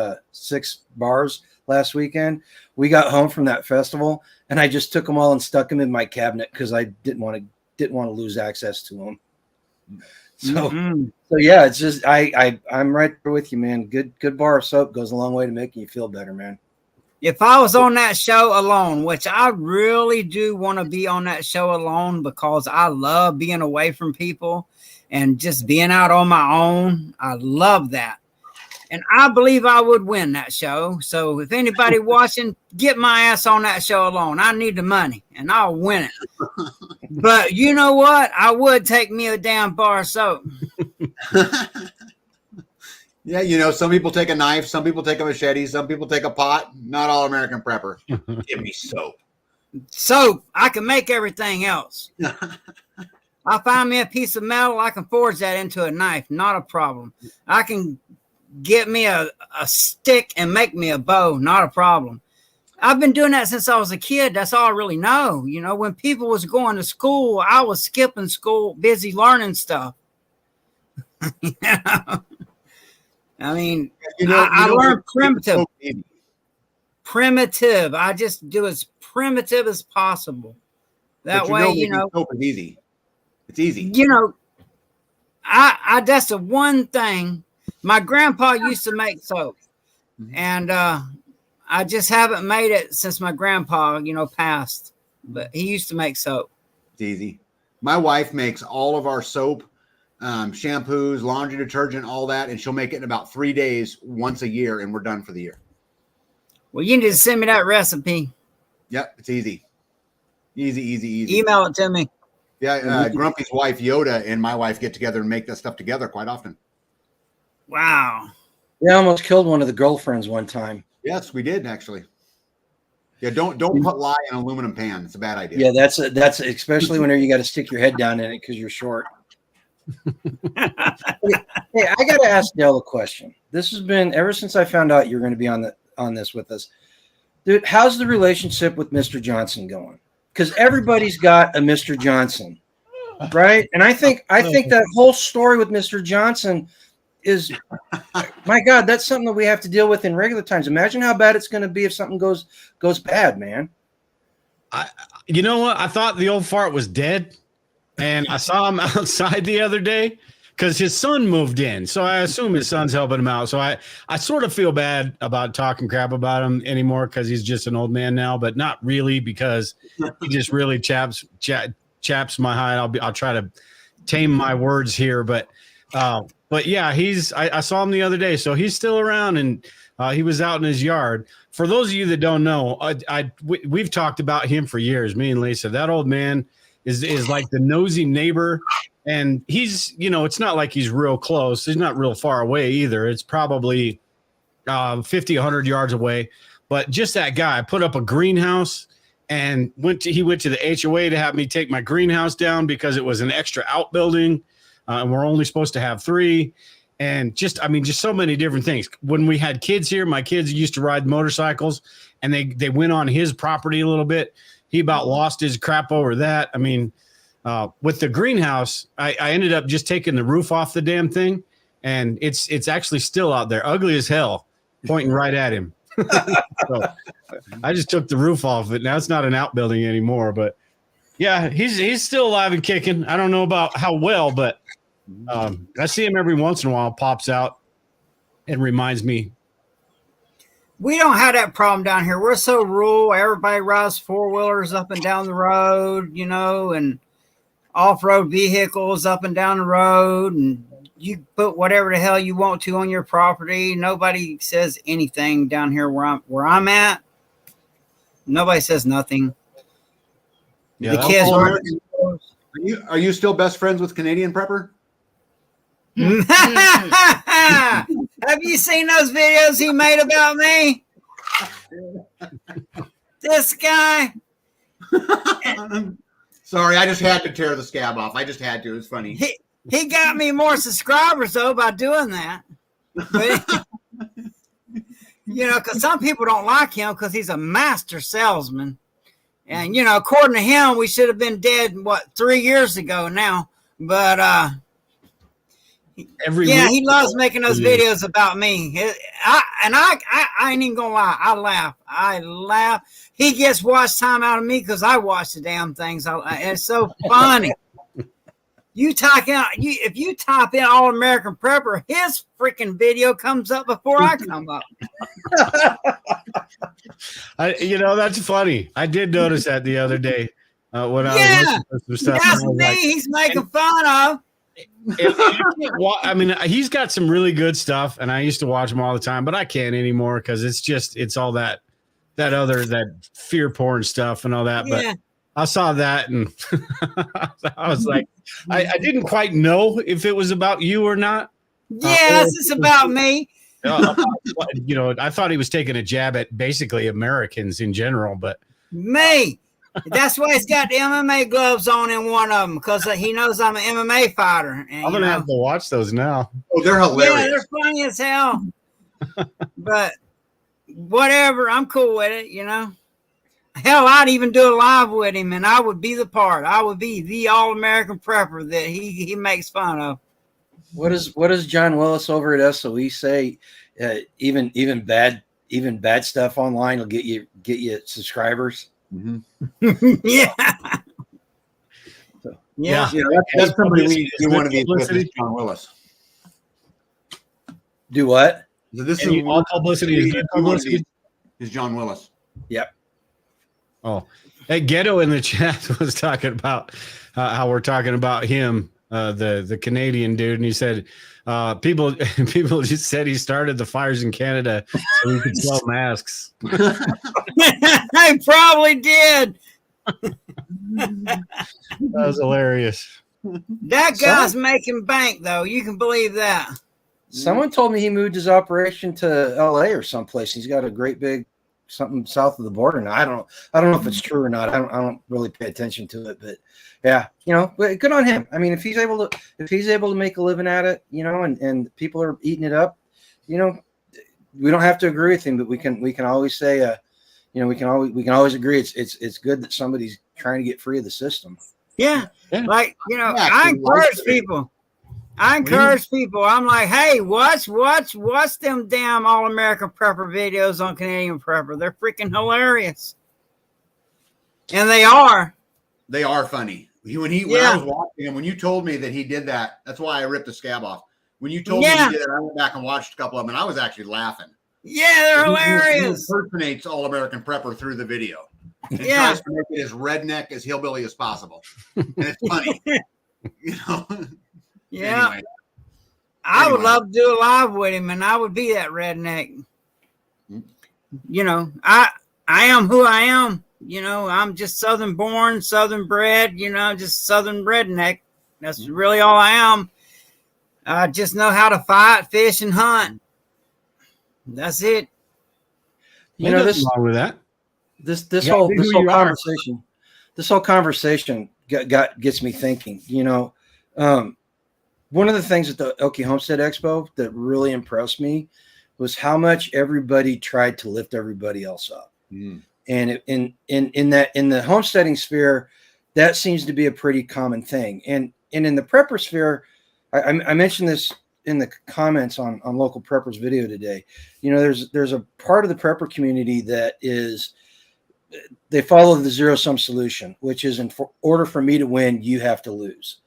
bars last weekend. We got home from that festival, and I just took them all and stuck them in my cabinet because I didn't want to lose access to them. So, so yeah, it's just I'm right there with you, man. Good bar of soap goes a long way to making you feel better, man. If I was on that show alone, which I really do want to be on that show alone because I love being away from people and just being out on my own. I love that. And I believe I would win that show. So if anybody watching, get my ass on that show alone. I need the money and I'll win it. But you know what? I would take me a damn bar of soap. Yeah, you know, some people take a knife, some people take a machete, some people take a pot. Not all American prepper. Give me soap. Soap. I can make everything else. I find me a piece of metal, I can forge that into a knife. Not a problem. I can get me a stick and make me a bow. Not a problem. I've been doing that since I was a kid. That's all I really know. You know, when people was going to school, I was skipping school, busy learning stuff. You know? I mean, I learned primitive. Primitive. I just do as primitive as possible. That way, you know. Soap is easy. It's easy. You know, I that's the one thing. My grandpa used to make soap, and I just haven't made it since my grandpa, you know, passed. But he used to make soap. It's easy. My wife makes all of our soap, shampoos, laundry detergent, all that, and she'll make it in about 3 days once a year, and we're done for the year. Well, you need to send me that recipe. Yep, it's easy. Easy. Email it to me. Yeah, Grumpy's wife, Yoda, and my wife get together and make that stuff together quite often. Wow. We almost killed one of the girlfriends one time. Yes, we did, actually. Yeah, don't put lye in an aluminum pan. It's a bad idea. Yeah, that's especially whenever you got to stick your head down in it because you're short. Hey, I got to ask Dale a question. This has been ever since I found out you're going to be on this with us, dude. How's the relationship with Mr. Johnson going? Because everybody's got a Mr. Johnson, right? And I think that whole story with Mr. Johnson is, my God, that's something that we have to deal with in regular times. Imagine how bad it's going to be if something goes bad, man. You know what? I thought the old fart was dead, and I saw him outside the other day because his son moved in. So I assume his son's helping him out. So I sort of feel bad about talking crap about him anymore because he's just an old man now, but not really because he just really chaps my hide. I'll try to tame my words here, but yeah, I saw him the other day. So he's still around, and he was out in his yard. For those of you that don't know, we've talked about him for years, me and Lisa. That old man is like the nosy neighbor. And he's, you know, it's not like he's real close. He's not real far away either. It's probably 50, 100 yards away. But just that guy put up a greenhouse and he went to the HOA to have me take my greenhouse down because it was an extra outbuilding. And we're only supposed to have 3. And just so many different things. When we had kids here, my kids used to ride motorcycles, and they went on his property a little bit. He about lost his crap over that. I mean, with the greenhouse, I ended up just taking the roof off the damn thing, and it's actually still out there, ugly as hell, pointing right at him. So I just took the roof off it. Now it's not an outbuilding anymore, but yeah, he's still alive and kicking. I don't know about how well, but I see him every once in a while, pops out and reminds me. We don't have that problem down here. We're so rural. Everybody rides 4-wheelers up and down the road, you know, and off-road vehicles up and down the road, and you put whatever the hell you want to on your property. Nobody says anything down here where I'm at. Nobody says nothing. Yeah, the kids are you still best friends with Canadian Prepper? Have you seen those videos he made about me? This guy. Sorry, I just had to tear the scab off. I just had to. It's funny. He got me more subscribers, though, by doing that. But, you know, because some people don't like him because he's a master salesman. And, according to him, we should have been dead, 3 years ago now. But, Every yeah, week. he loves making those videos about me. I ain't even gonna lie. I laugh. He gets watch time out of me because I watch the damn things. It's so funny. If you type in All American Prepper, his freaking video comes up before I come up. That's funny. I did notice that the other day when I was listening to some stuff. That's me. He's making fun of. He's got some really good stuff, and I used to watch him all the time, but I can't anymore because it's all that fear porn stuff and all that. Yeah. But I saw that, and I was like, I didn't quite know if it was about you or not. Yes, it's about me. I thought he was taking a jab at basically Americans in general, but me. That's why he's got the MMA gloves on in one of them, because he knows I'm an MMA fighter. And, I'm gonna have to watch those now. Oh, they're hilarious. Yeah, they're funny as hell. But whatever, I'm cool with it. Hell, I'd even do a live with him, and I would be the part. I would be the All-American Prepper that he makes fun of. What does John Willis over at SOE say? Even bad stuff online will get you subscribers. Mm-hmm. Yeah. Yeah. That's somebody we want to be with, is John Willis. Do what? So this And is all publicity is good publicity. Is John Willis. Yep. Oh, hey, Ghetto in the chat was talking about how we're talking about him, the Canadian dude, and he said people just said he started the fires in Canada so he could sell masks. I probably did. That was hilarious. That guy's making bank, though. You can believe that. Someone told me he moved his operation to LA or someplace. He's got a great big something south of the border now. I don't know if it's true or not. I don't really pay attention to it, but yeah, but good on him. I mean, if he's able to make a living at it, and people are eating it up, we don't have to agree with him, but we can always say, we can always agree it's good that somebody's trying to get free of the system. Yeah. Like, I encourage people. I'm like, hey, watch them damn All-American Prepper videos on Canadian Prepper. They're freaking hilarious. And they are. They are funny. When I was watching him, when you told me that he did that, that's why I ripped the scab off. When you told me he did it, I went back and watched a couple of them, and I was actually laughing. Yeah, they're hilarious. He impersonates All-American Prepper through the video. And tries to make it as redneck, as hillbilly as possible. And it's funny. Yeah. Anyway. I would love to do a live with him, and I would be that redneck. I am who I am. I'm just Southern born, Southern bred, just Southern redneck. That's really all I am. I just know how to fight, fish, and hunt. That's it. This wrong with that. This whole conversation gets me thinking. One of the things at the Okie Homestead Expo that really impressed me was how much everybody tried to lift everybody else up. Mm. And in the homesteading sphere, that seems to be a pretty common thing. And in the prepper sphere, I mentioned this in the comments on Local Preppers video today. There's a part of the prepper community that they follow the zero-sum solution, which is in order for me to win, you have to lose.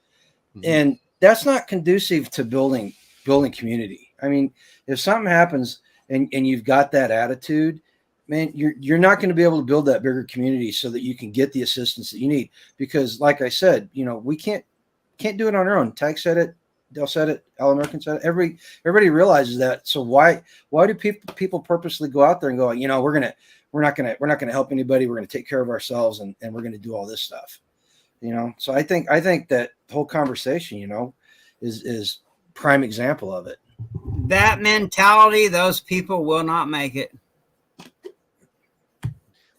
Mm-hmm. And that's not conducive to building community. I mean, if something happens and you've got that attitude, man, you're not going to be able to build that bigger community so that you can get the assistance that you need. Because like I said, we can't do it on our own. Tag said it, Dale said it, All American said it. Everybody realizes that. So why do people purposely go out there and go, we're not gonna help anybody. We're gonna take care of ourselves and we're gonna do all this stuff. So I think that whole conversation, is prime example of it. That mentality, those people will not make it.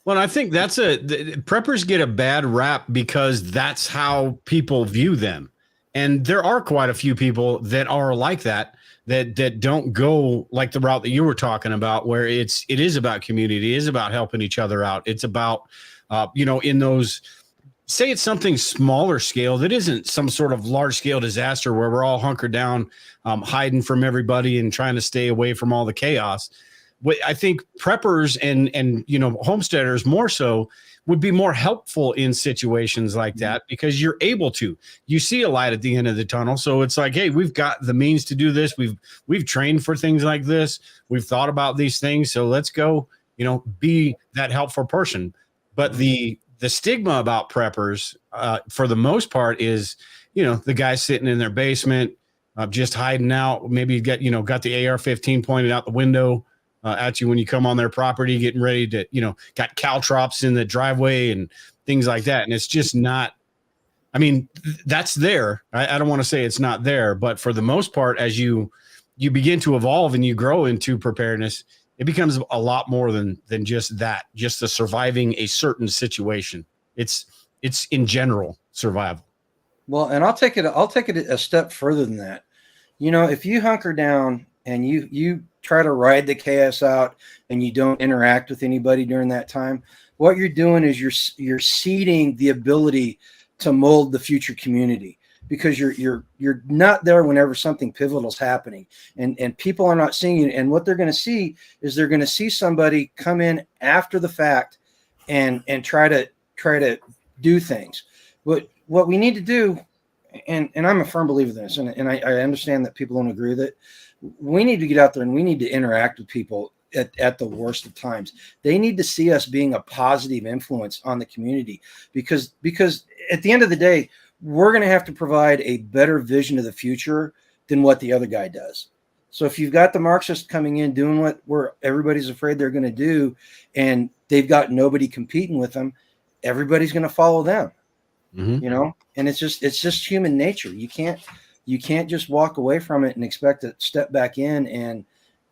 Well, I think preppers get a bad rap because that's how people view them. And there are quite a few people that are like that don't go like the route that you were talking about, where it is about community, it is about helping each other out. It's about in those, say it's something smaller scale that isn't some sort of large scale disaster where we're all hunkered down, hiding from everybody and trying to stay away from all the chaos. I think preppers and homesteaders more so would be more helpful in situations like that, because you're able to, you see a light at the end of the tunnel. So it's like, hey, we've got the means to do this. We've trained for things like this. We've thought about these things. So let's go, be that helpful person. But the stigma about preppers, for the most part, is, the guy sitting in their basement, just hiding out. Maybe got the AR-15 pointed out the window at you when you come on their property, getting ready to, got caltrops in the driveway and things like that. And it's just not, that's there. I don't want to say it's not there, but for the most part, as you begin to evolve and you grow into preparedness, it becomes a lot more than just that, just the surviving a certain situation. It's in general survival. Well, and I'll take it a step further than that. If you hunker down and you try to ride the chaos out and you don't interact with anybody during that time, what you're doing is you're seeding the ability to mold the future community, because you're not there whenever something pivotal is happening, and people are not seeing it. And what they're going to see is they're going to see somebody come in after the fact and try to do things. What we need to do, and I'm a firm believer in this, and I understand that people don't agree with it. We need to get out there and we need to interact with people at the worst of times. They need to see us being a positive influence on the community, because at the end of the day, we're going to have to provide a better vision of the future than what the other guy does. So if you've got the Marxists coming in doing where everybody's afraid they're going to do, and they've got nobody competing with them, everybody's going to follow them. Mm-hmm. And it's just human nature. You can't just walk away from it and expect to step back in and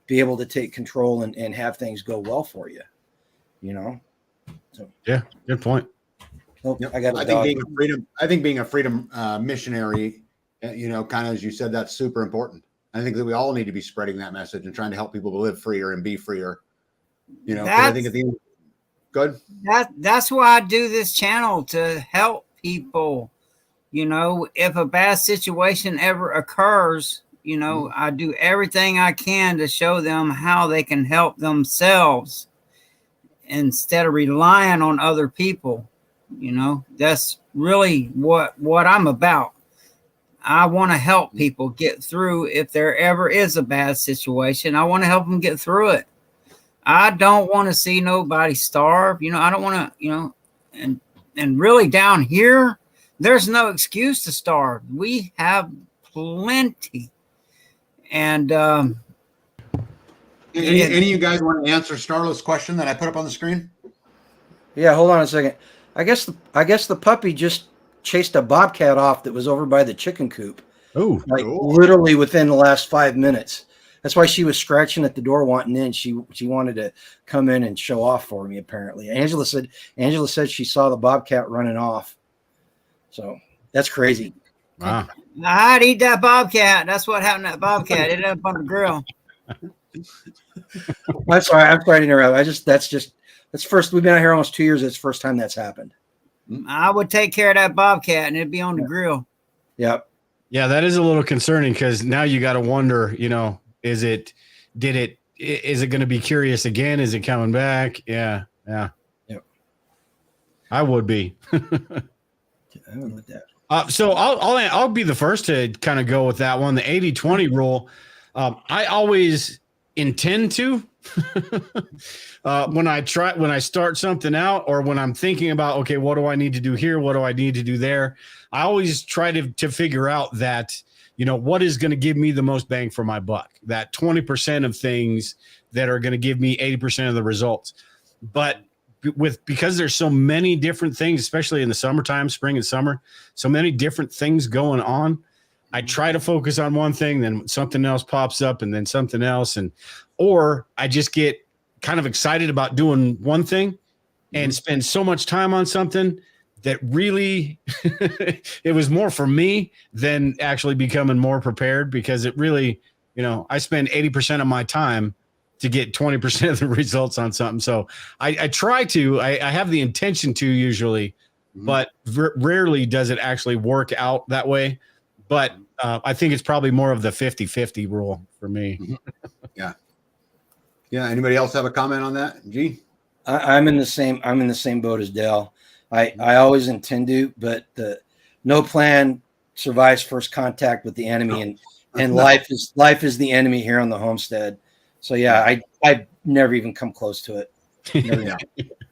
be able to take control and have things go well for you. So yeah, good point. Oh, Yep. I think being a freedom missionary, kind of as you said, that's super important. I think that we all need to be spreading that message and trying to help people to live freer and be freer. 'Cause I think at the end, good. That's why I do this channel, to help people. If a bad situation ever occurs, I do everything I can to show them how they can help themselves instead of relying on other people. That's really what I'm about. I want to help people get through. If there ever is a bad situation, I want to help them get through it. I don't want to see nobody starve. I don't want to, and really down here, there's no excuse to starve. We have plenty. And any of you guys want to answer Starla's question that I put up on the screen? Yeah, hold on a second. I guess the puppy just chased a bobcat off that was over by the chicken coop. Oh, literally within the last 5 minutes. That's why she was scratching at the door wanting in. She wanted to come in and show off for me, apparently. Angela said she saw the bobcat running off. So that's crazy. Wow. I'd eat that bobcat. That's what happened to that bobcat. It ended up on the grill. I'm sorry to interrupt. That's first. We've been out here almost 2 years. It's the first time that's happened. I would take care of that bobcat and it'd be on the grill. Yep. Yeah, that is a little concerning, because now you got to wonder, is it going to be curious again? Is it coming back? Yeah. Yep. I would be. I would with that. So I'll be the first to kind of go with that one. The 80-20 rule. I always intend to, when I start something out, or when I'm thinking about, okay, what do I need to do here? What do I need to do there? I always try to figure out that, what is going to give me the most bang for my buck, that 20% of things that are going to give me 80% of the results. But because there's so many different things, especially in the summertime, spring and summer, so many different things going on, I try to focus on one thing, then something else pops up, and then something else. Or I just get kind of excited about doing one thing and spend so much time on something that really it was more for me than actually becoming more prepared, because it really, I spend 80% of my time to get 20% of the results on something. So I try to, I have the intention to usually, but rarely does it actually work out that way. But I think it's probably more of the 50-50 rule for me. Yeah. Anybody else have a comment on that? G? I'm in the same boat as Dale. I always intend to, but no plan survives first contact with the enemy, and life is the enemy here on the homestead. So yeah, I never even come close to it. Yeah.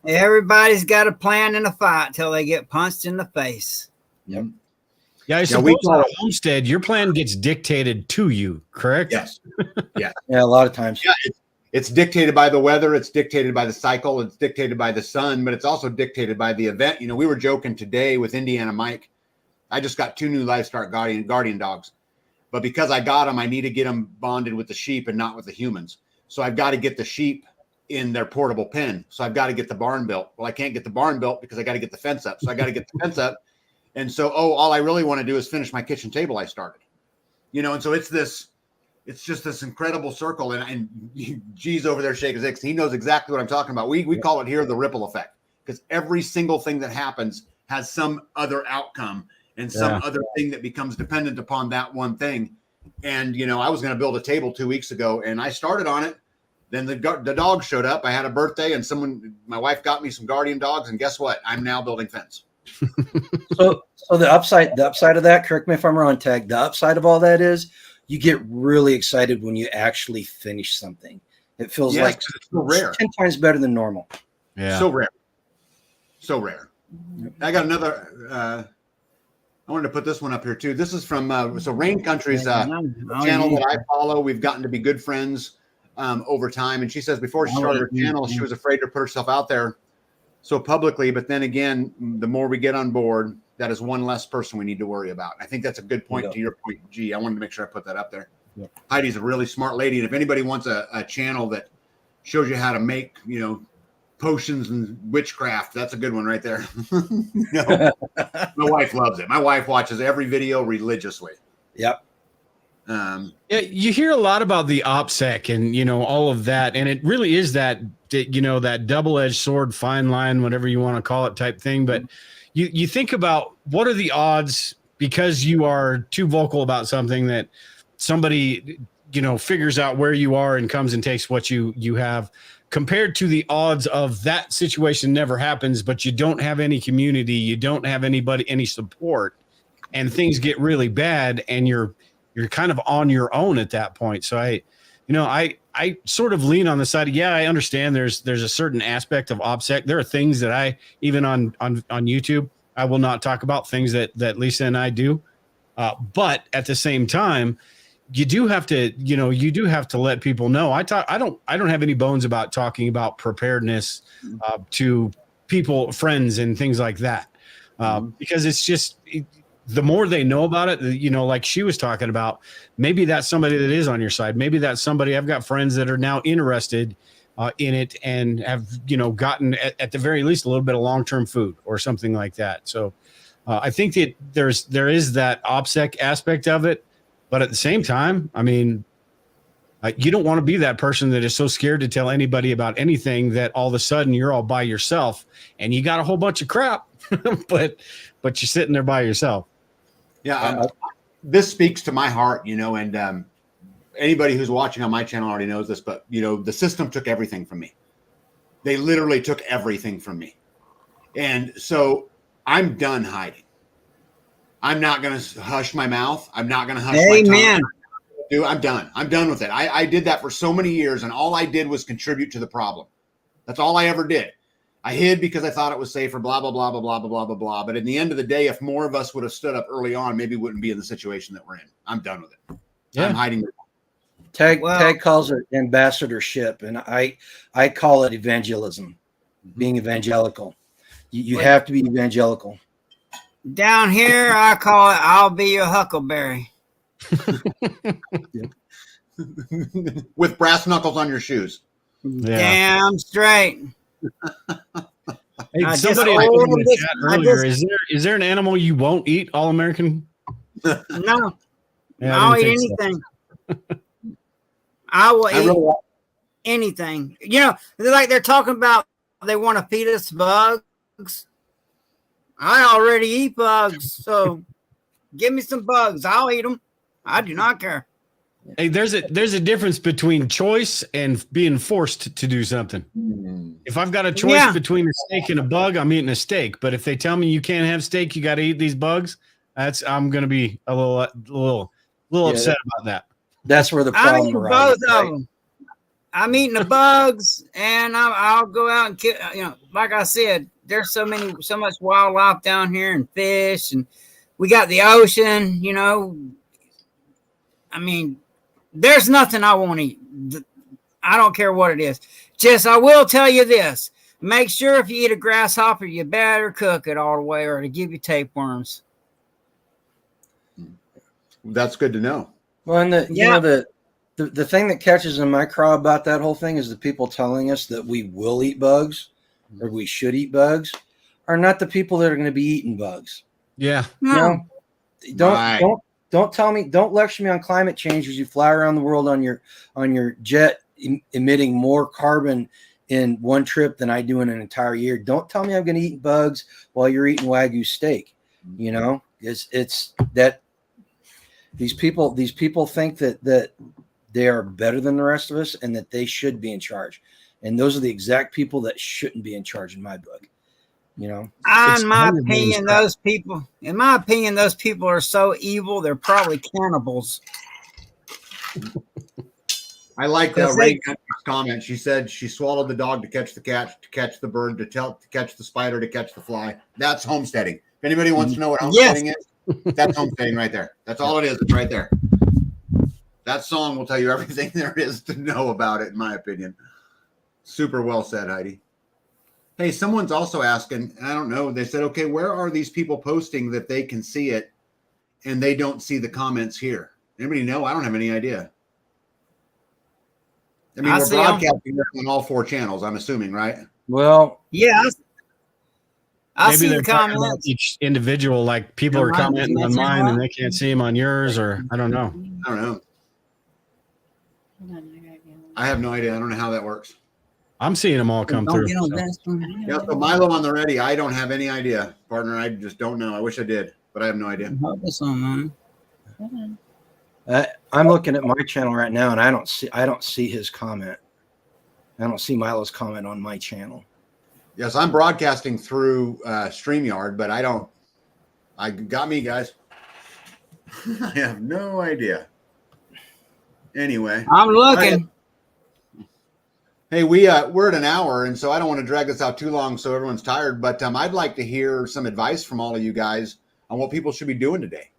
Everybody's got a plan in a fight till they get punched in the face. Yep. Yeah, I suppose on a homestead, your plan gets dictated to you, correct? Yes. Yeah. Yeah, a lot of times. Yeah, it's dictated by the weather, it's dictated by the cycle, it's dictated by the sun, but it's also dictated by the event. You know, we were joking today with Indiana Mike. I just got 2 new livestock guardian dogs, but because I got them, I need to get them bonded with the sheep and not with the humans. So I've got to get the sheep in their portable pen. So I've got to get the barn built. Well, I can't get the barn built because I got to get the fence up. So I got to get the fence up. And so, all I really want to do is finish my kitchen table I started, you know? And so it's just this incredible circle. And G's over there shaking his head. He knows exactly what I'm talking about. We call it here the ripple effect, because every single thing that happens has some other outcome and some other thing that becomes dependent upon that one thing. And, you know, I was going to build a table 2 weeks ago and I started on it. Then the dog showed up. I had a birthday and my wife got me some guardian dogs. And guess what? I'm now building fence. So the upside of that, correct me if I'm wrong, Tag, the upside of all that is you get really excited when you actually finish something. It feels like it's so rare. 10 times better than normal. Yeah. So rare. I got another, I wanted to put this one up here too. This is from, Rain Country's channel that I follow. We've gotten to be good friends over time. And she says before she started her channel, she was afraid to put herself out there so publicly. But then again, the more we get on board, that is one less person we need to worry about. I think that's a good point to your point, G. I wanted to make sure I put that up there. Yeah. Heidi's a really smart lady. And if anybody wants a channel that shows you how to make, you know, potions and witchcraft, that's a good one right there. No, my wife loves it. My wife watches every video religiously. Yep. Yeah, you hear a lot about the OPSEC and, you know, all of that. And it really is that, you know, that double-edged sword, fine line, whatever you want to call it type thing. But you think about what are the odds, because you are too vocal about something, that somebody, you know, figures out where you are and comes and takes what you have, compared to the odds of that situation never happens, but you don't have any community, you don't have anybody, any support, and things get really bad and you're kind of on your own at that point. So I sort of lean on the side of, I understand there's a certain aspect of OPSEC. There are things that I, even on YouTube, I will not talk about, things that Lisa and I do. But at the same time, you do have to let people know. I don't have any bones about talking about preparedness to people, friends, and things like that. Because it's just, the more they know about it, you know, like she was talking about, maybe that's somebody that is on your side. Maybe that's somebody, I've got friends that are now interested in it and have, you know, gotten at the very least a little bit of long-term food or something like that. So I think that there is that OPSEC aspect of it. But at the same time, I mean, you don't want to be that person that is so scared to tell anybody about anything that all of a sudden you're all by yourself and you got a whole bunch of crap, but you're sitting there by yourself. Yeah, this speaks to my heart, you know, and anybody who's watching on my channel already knows this, but, you know, the system took everything from me. They literally took everything from me. And so I'm done hiding. I'm not going to hush my mouth. I'm not going to hush my tongue. Dude, I'm done. I'm done with it. I did that for so many years, and all I did was contribute to the problem. That's all I ever did. I hid because I thought it was safer, blah, blah, blah, blah, blah, blah, blah, blah, blah. But in the end of the day, if more of us would have stood up early on, maybe we wouldn't be in the situation that we're in. I'm done with it. Yeah. I'm hiding. Tag calls it ambassadorship, and I call it evangelism, being evangelical. You have to be evangelical. Down here, I call it, I'll be your huckleberry. With brass knuckles on your shoes. Yeah. Damn straight. Hey, somebody in the chat earlier, is there an animal you won't eat, All American? No. Yeah, I'll eat anything. I will eat. anything. They're talking about they want to feed us bugs. I already eat bugs, so give me some bugs. I'll eat them. I do not care. Hey, there's a difference between choice and being forced to do something. If I've got a choice between a steak and a bug, I'm eating a steak. But if they tell me you can't have steak, you got to eat these bugs, I'm going to be a little upset about that. That's where the I'm problem eating arises. both of them. I'm eating the bugs, and I'll go out and kill. Like I said, there's so much wildlife down here and fish, and we got the ocean. I mean, there's nothing I won't eat. I don't care what it is. Just I will tell you this: make sure if you eat a grasshopper, you better cook it all the way, or to give you tapeworms. That's good to know. Well, and the thing that catches in my craw about that whole thing is the people telling us that we will eat bugs or we should eat bugs are not the people that are going to be eating bugs. Yeah. No. Don't tell me, don't lecture me on climate change as you fly around the world on your jet emitting more carbon in one trip than I do in an entire year. Don't tell me I'm going to eat bugs while you're eating Wagyu steak. It's that these people think that they are better than the rest of us and that they should be in charge. And those are the exact people that shouldn't be in charge in my book. In my opinion, those people are so evil, they're probably cannibals. I like Ray Country's comment. She said she swallowed the dog to catch the cat, to catch the bird, to catch the spider, to catch the fly. That's homesteading. If anybody wants to know what homesteading is, that's homesteading right there. That's all it is. It's right there. That song will tell you everything there is to know about it, in my opinion. Super well said, Heidi. Hey, someone's also asking, and I don't know, they said, okay, where are these people posting that they can see it and they don't see the comments here? Anybody know? I don't have any idea. I mean, we're broadcasting on all 4 channels, I'm assuming, right? Well, yeah. I Maybe see they're the talking about comments. each individual, like people are commenting on mine and they can't see them on yours, or I don't know. I don't know. I have no idea. I don't know how that works. I'm seeing them all come through. Yeah, so Milo on the ready. I don't have any idea, partner. I just don't know. I wish I did, but I have no idea. I'm looking at my channel right now, and I don't see his comment. I don't see Milo's comment on my channel. Yes, I'm broadcasting through StreamYard, but I got me, guys. I have no idea. Anyway, I'm looking. Hey, we're at an hour, and so I don't want to drag this out too long so everyone's tired, but I'd like to hear some advice from all of you guys on what people should be doing today.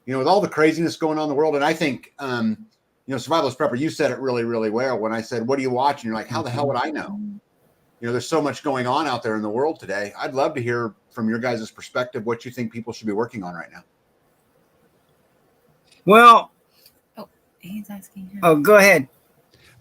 With all the craziness going on in the world, and I think, Survivalist Prepper, you said it really, really well when I said, what do you watch? And you're like, how the hell would I know? There's so much going on out there in the world today. I'd love to hear from your guys' perspective what you think people should be working on right now. Well, he's asking. Oh, go ahead.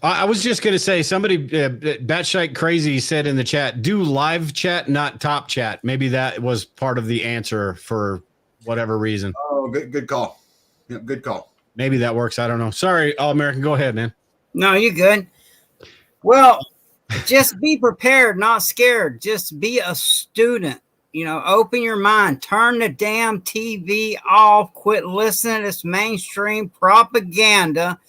I was just going to say, somebody, Batshite Crazy said in the chat, do live chat, not top chat. Maybe that was part of the answer for whatever reason. Oh, good call. Yeah, good call. Maybe that works. I don't know. Sorry, All American. Go ahead, man. No, you're good. Well, just be prepared, not scared. Just be a student. Open your mind. Turn the damn TV off. Quit listening to this mainstream propaganda.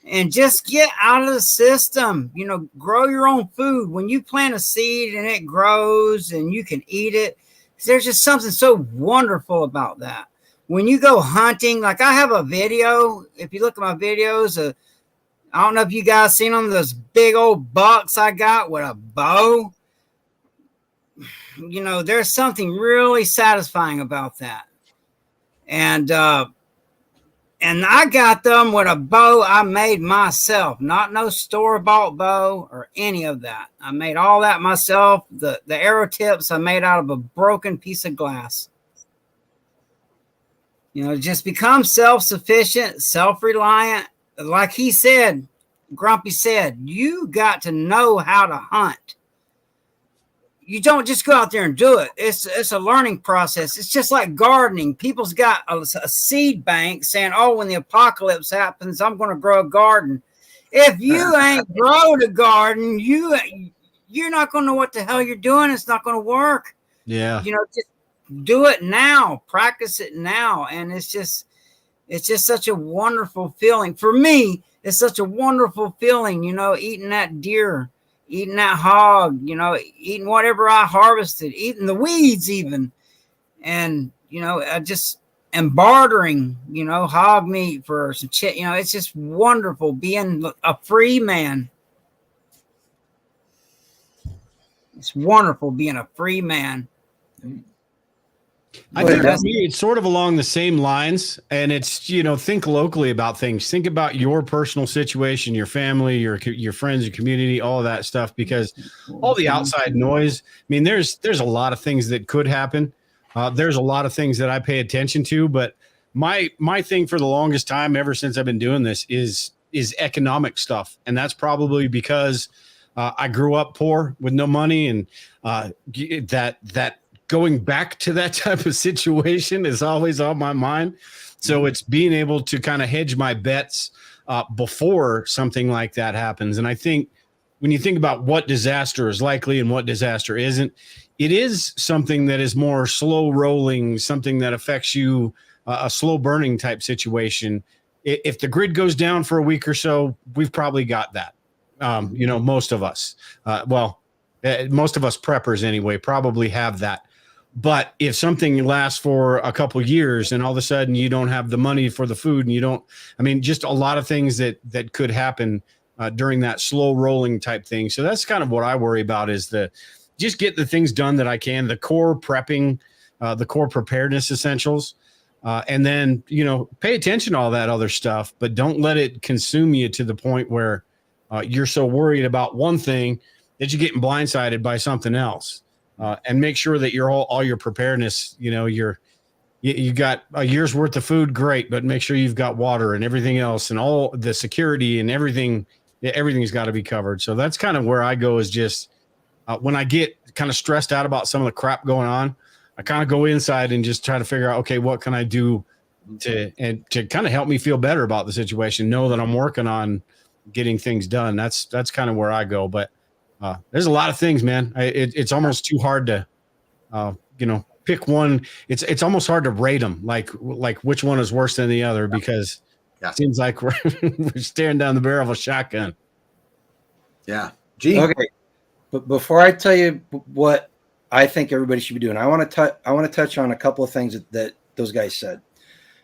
And just get out of the system. Grow your own food. When you plant a seed and it grows and you can eat it, there's just something so wonderful about that. When you go hunting, like I have a video. If you look at my videos, I don't know if you guys seen them, those big old bucks I got with a bow. There's something really satisfying about that. And I got them with a bow I made myself, not no store-bought bow or any of that. I made all that myself. The arrow tips I made out of a broken piece of glass. Just become self-sufficient, self-reliant. Like he said, Grumpy said, you got to know how to hunt. You don't just go out there and do it. It's a learning process. It's just like gardening. People's got a seed bank saying, oh, when the apocalypse happens, I'm going to grow a garden. If you ain't grow the garden, you're not gonna know what the hell you're doing. It's not gonna work. Yeah. You know, just do it now, practice it now. And it's just such a wonderful feeling. For me, it's such a wonderful feeling, you know, eating that deer, eating that hog, you know, eating whatever I harvested, eating the weeds even. And, you know, I just am bartering, you know, hog meat for some shit. You know, it's just wonderful being a free man. It's wonderful being a free man. I think for me, it's sort of along the same lines, and it's, you know, think locally about things. Think about your personal situation, your family, your friends, your community, all of that stuff, because all the outside noise, I mean, there's a lot of things that could happen. There's a lot of things that I pay attention to, but my thing for the longest time, ever since I've been doing this, is economic stuff. And that's probably because I grew up poor with no money, and that going back to that type of situation is always on my mind. So it's being able to kind of hedge my bets before something like that happens. And I think when you think about what disaster is likely and what disaster isn't, it is something that is more slow rolling, something that affects you, a slow burning type situation. If the grid goes down for a week or so, we've probably got that. You know, most of us, most of us preppers anyway, probably have that. But if something lasts for a couple years and all of a sudden you don't have the money for the food, and you don't, I mean, just a lot of things that could happen during that slow rolling type thing. So that's kind of what I worry about, is just get the things done that I can, the core prepping, the core preparedness essentials. And then, you know, pay attention to all that other stuff, but don't let it consume you to the point where you're so worried about one thing that you're getting blindsided by something else. And make sure that all your preparedness, you know, you got a year's worth of food, great, but make sure you've got water and everything else, and all the security and everything's got to be covered. So that's kind of where I go, is just when I get kind of stressed out about some of the crap going on, I kind of go inside and just try to figure out, okay, what can I do to kind of help me feel better about the situation, know that I'm working on getting things done. That's kind of where I go. But there's a lot of things, man. It's almost too hard to, you know, pick one. It's almost hard to rate them, like which one is worse than the other, because it seems like we're staring down the barrel of a shotgun. Yeah. Okay. But before I tell you what I think everybody should be doing, I want to touch on a couple of things that those guys said.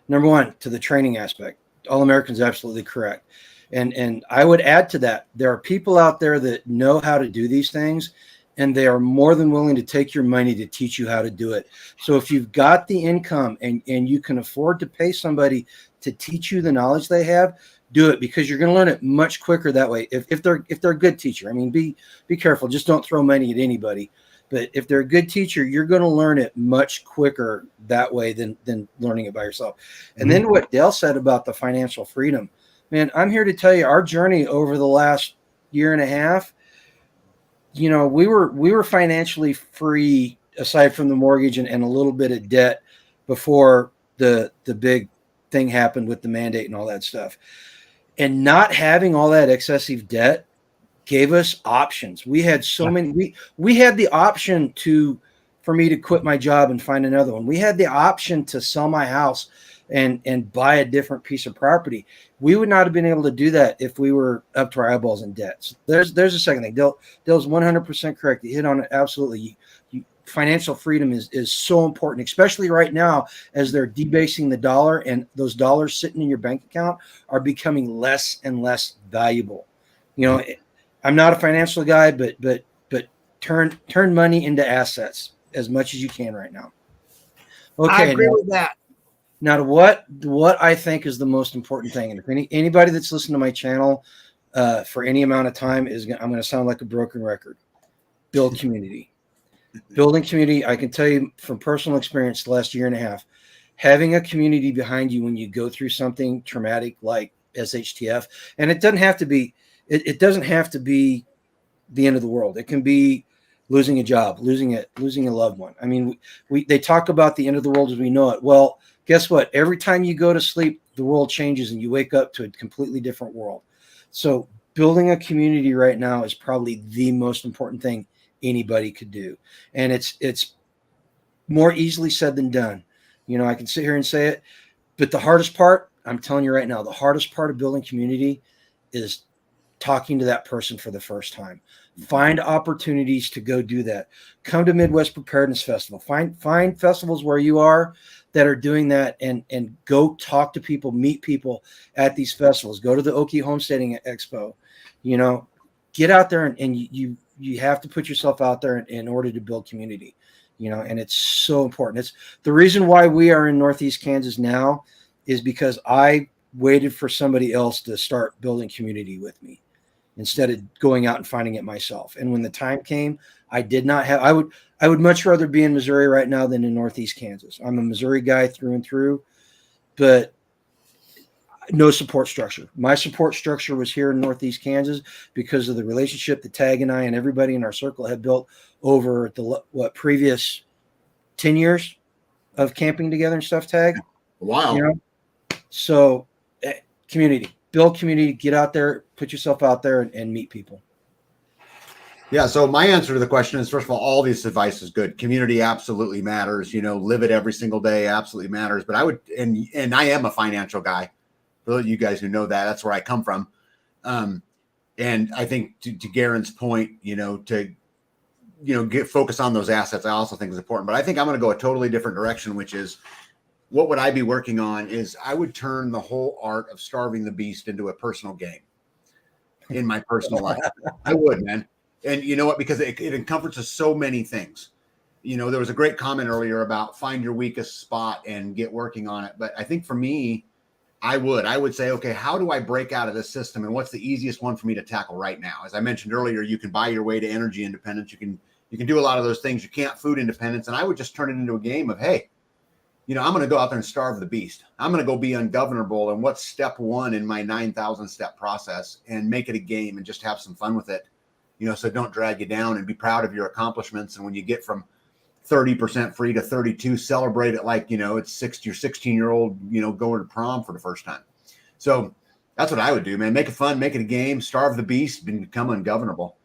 Number one, to the training aspect, All American's absolutely correct. And I would add to that, there are people out there that know how to do these things, and they are more than willing to take your money to teach you how to do it. So if you've got the income and you can afford to pay somebody to teach you the knowledge they have, do it, because you're going to learn it much quicker that way. If they're a good teacher, I mean, be careful. Just don't throw money at anybody. But if they're a good teacher, you're going to learn it much quicker that way than learning it by yourself. And then what Dale said about the financial freedom, man, I'm here to tell you our journey over the last year and a half. You know, we were financially free aside from the mortgage and a little bit of debt before the big thing happened with the mandate and all that stuff. And not having all that excessive debt gave us options. We had so many. We had the option for me to quit my job and find another one. We had the option to sell my house and buy a different piece of property. We would not have been able to do that if we were up to our eyeballs in debt. So there's a second thing. Dale's 100% correct. You hit on it absolutely. Financial freedom is so important, especially right now as they're debasing the dollar, and those dollars sitting in your bank account are becoming less and less valuable. You know, I'm not a financial guy, but turn money into assets as much as you can right now. Okay, I agree with that. Now, what I think is the most important thing, and if anybody that's listened to my channel for any amount of time I'm going to sound like a broken record. Build community. Building community, I can tell you from personal experience the last year and a half, having a community behind you when you go through something traumatic like SHTF, and it doesn't have to be the end of the world. It can be losing a job, losing a loved one. I mean, they talk about the end of the world as we know it. Well, guess what? Every time you go to sleep, the world changes and you wake up to a completely different world. So building a community right now is probably the most important thing anybody could do. And it's more easily said than done. You know, I can sit here and say it, but the hardest part, I'm telling you right now, the hardest part of building community is talking to that person for the first time. Find opportunities to go do that. Come to Midwest Preparedness Festival. Find festivals where you are that are doing that, and go talk to people, meet people at these festivals. Go to the Okie Homesteading Expo. You know, get out there, and you have to put yourself out there in order to build community. You know, and it's so important. It's the reason why we are in Northeast Kansas now is because I waited for somebody else to start building community with me instead of going out and finding it myself. And when the time came, I did not have, I would much rather be in Missouri right now than in Northeast Kansas. I'm a Missouri guy through and through, but no support structure. My support structure was here in Northeast Kansas because of the relationship that Tag and I and everybody in our circle had built over the previous 10 years of camping together and stuff, Tag. Wow. You know? So community, build community, get out there, put yourself out there and meet people. Yeah. So my answer to the question is, first of all this advice is good. Community absolutely matters. You know, live it every single day absolutely matters. But I would, and I am a financial guy. For you guys who know that, that's where I come from. And I think to Garen's point, get focus on those assets. I also think is important, but I think I'm going to go a totally different direction, which is what would I be working on is I would turn the whole art of starving the beast into a personal game in my personal life. I would, man. And you know what? Because it encompasses so many things. You know, there was a great comment earlier about find your weakest spot and get working on it. But I think for me, I would say, okay, how do I break out of this system? And what's the easiest one for me to tackle right now? As I mentioned earlier, you can buy your way to energy independence. You can do a lot of those things. You can't food independence. And I would just turn it into a game of, hey, I'm going to go out there and starve the beast. I'm going to go be ungovernable. And what's step one in my 9,000 step process, and make it a game and just have some fun with it. So don't drag you down, and be proud of your accomplishments. And when you get from 30% free to 32, celebrate it like, it's your 16-year-old, going to prom for the first time. So that's what I would do, man. Make it fun, make it a game, starve the beast, and become ungovernable.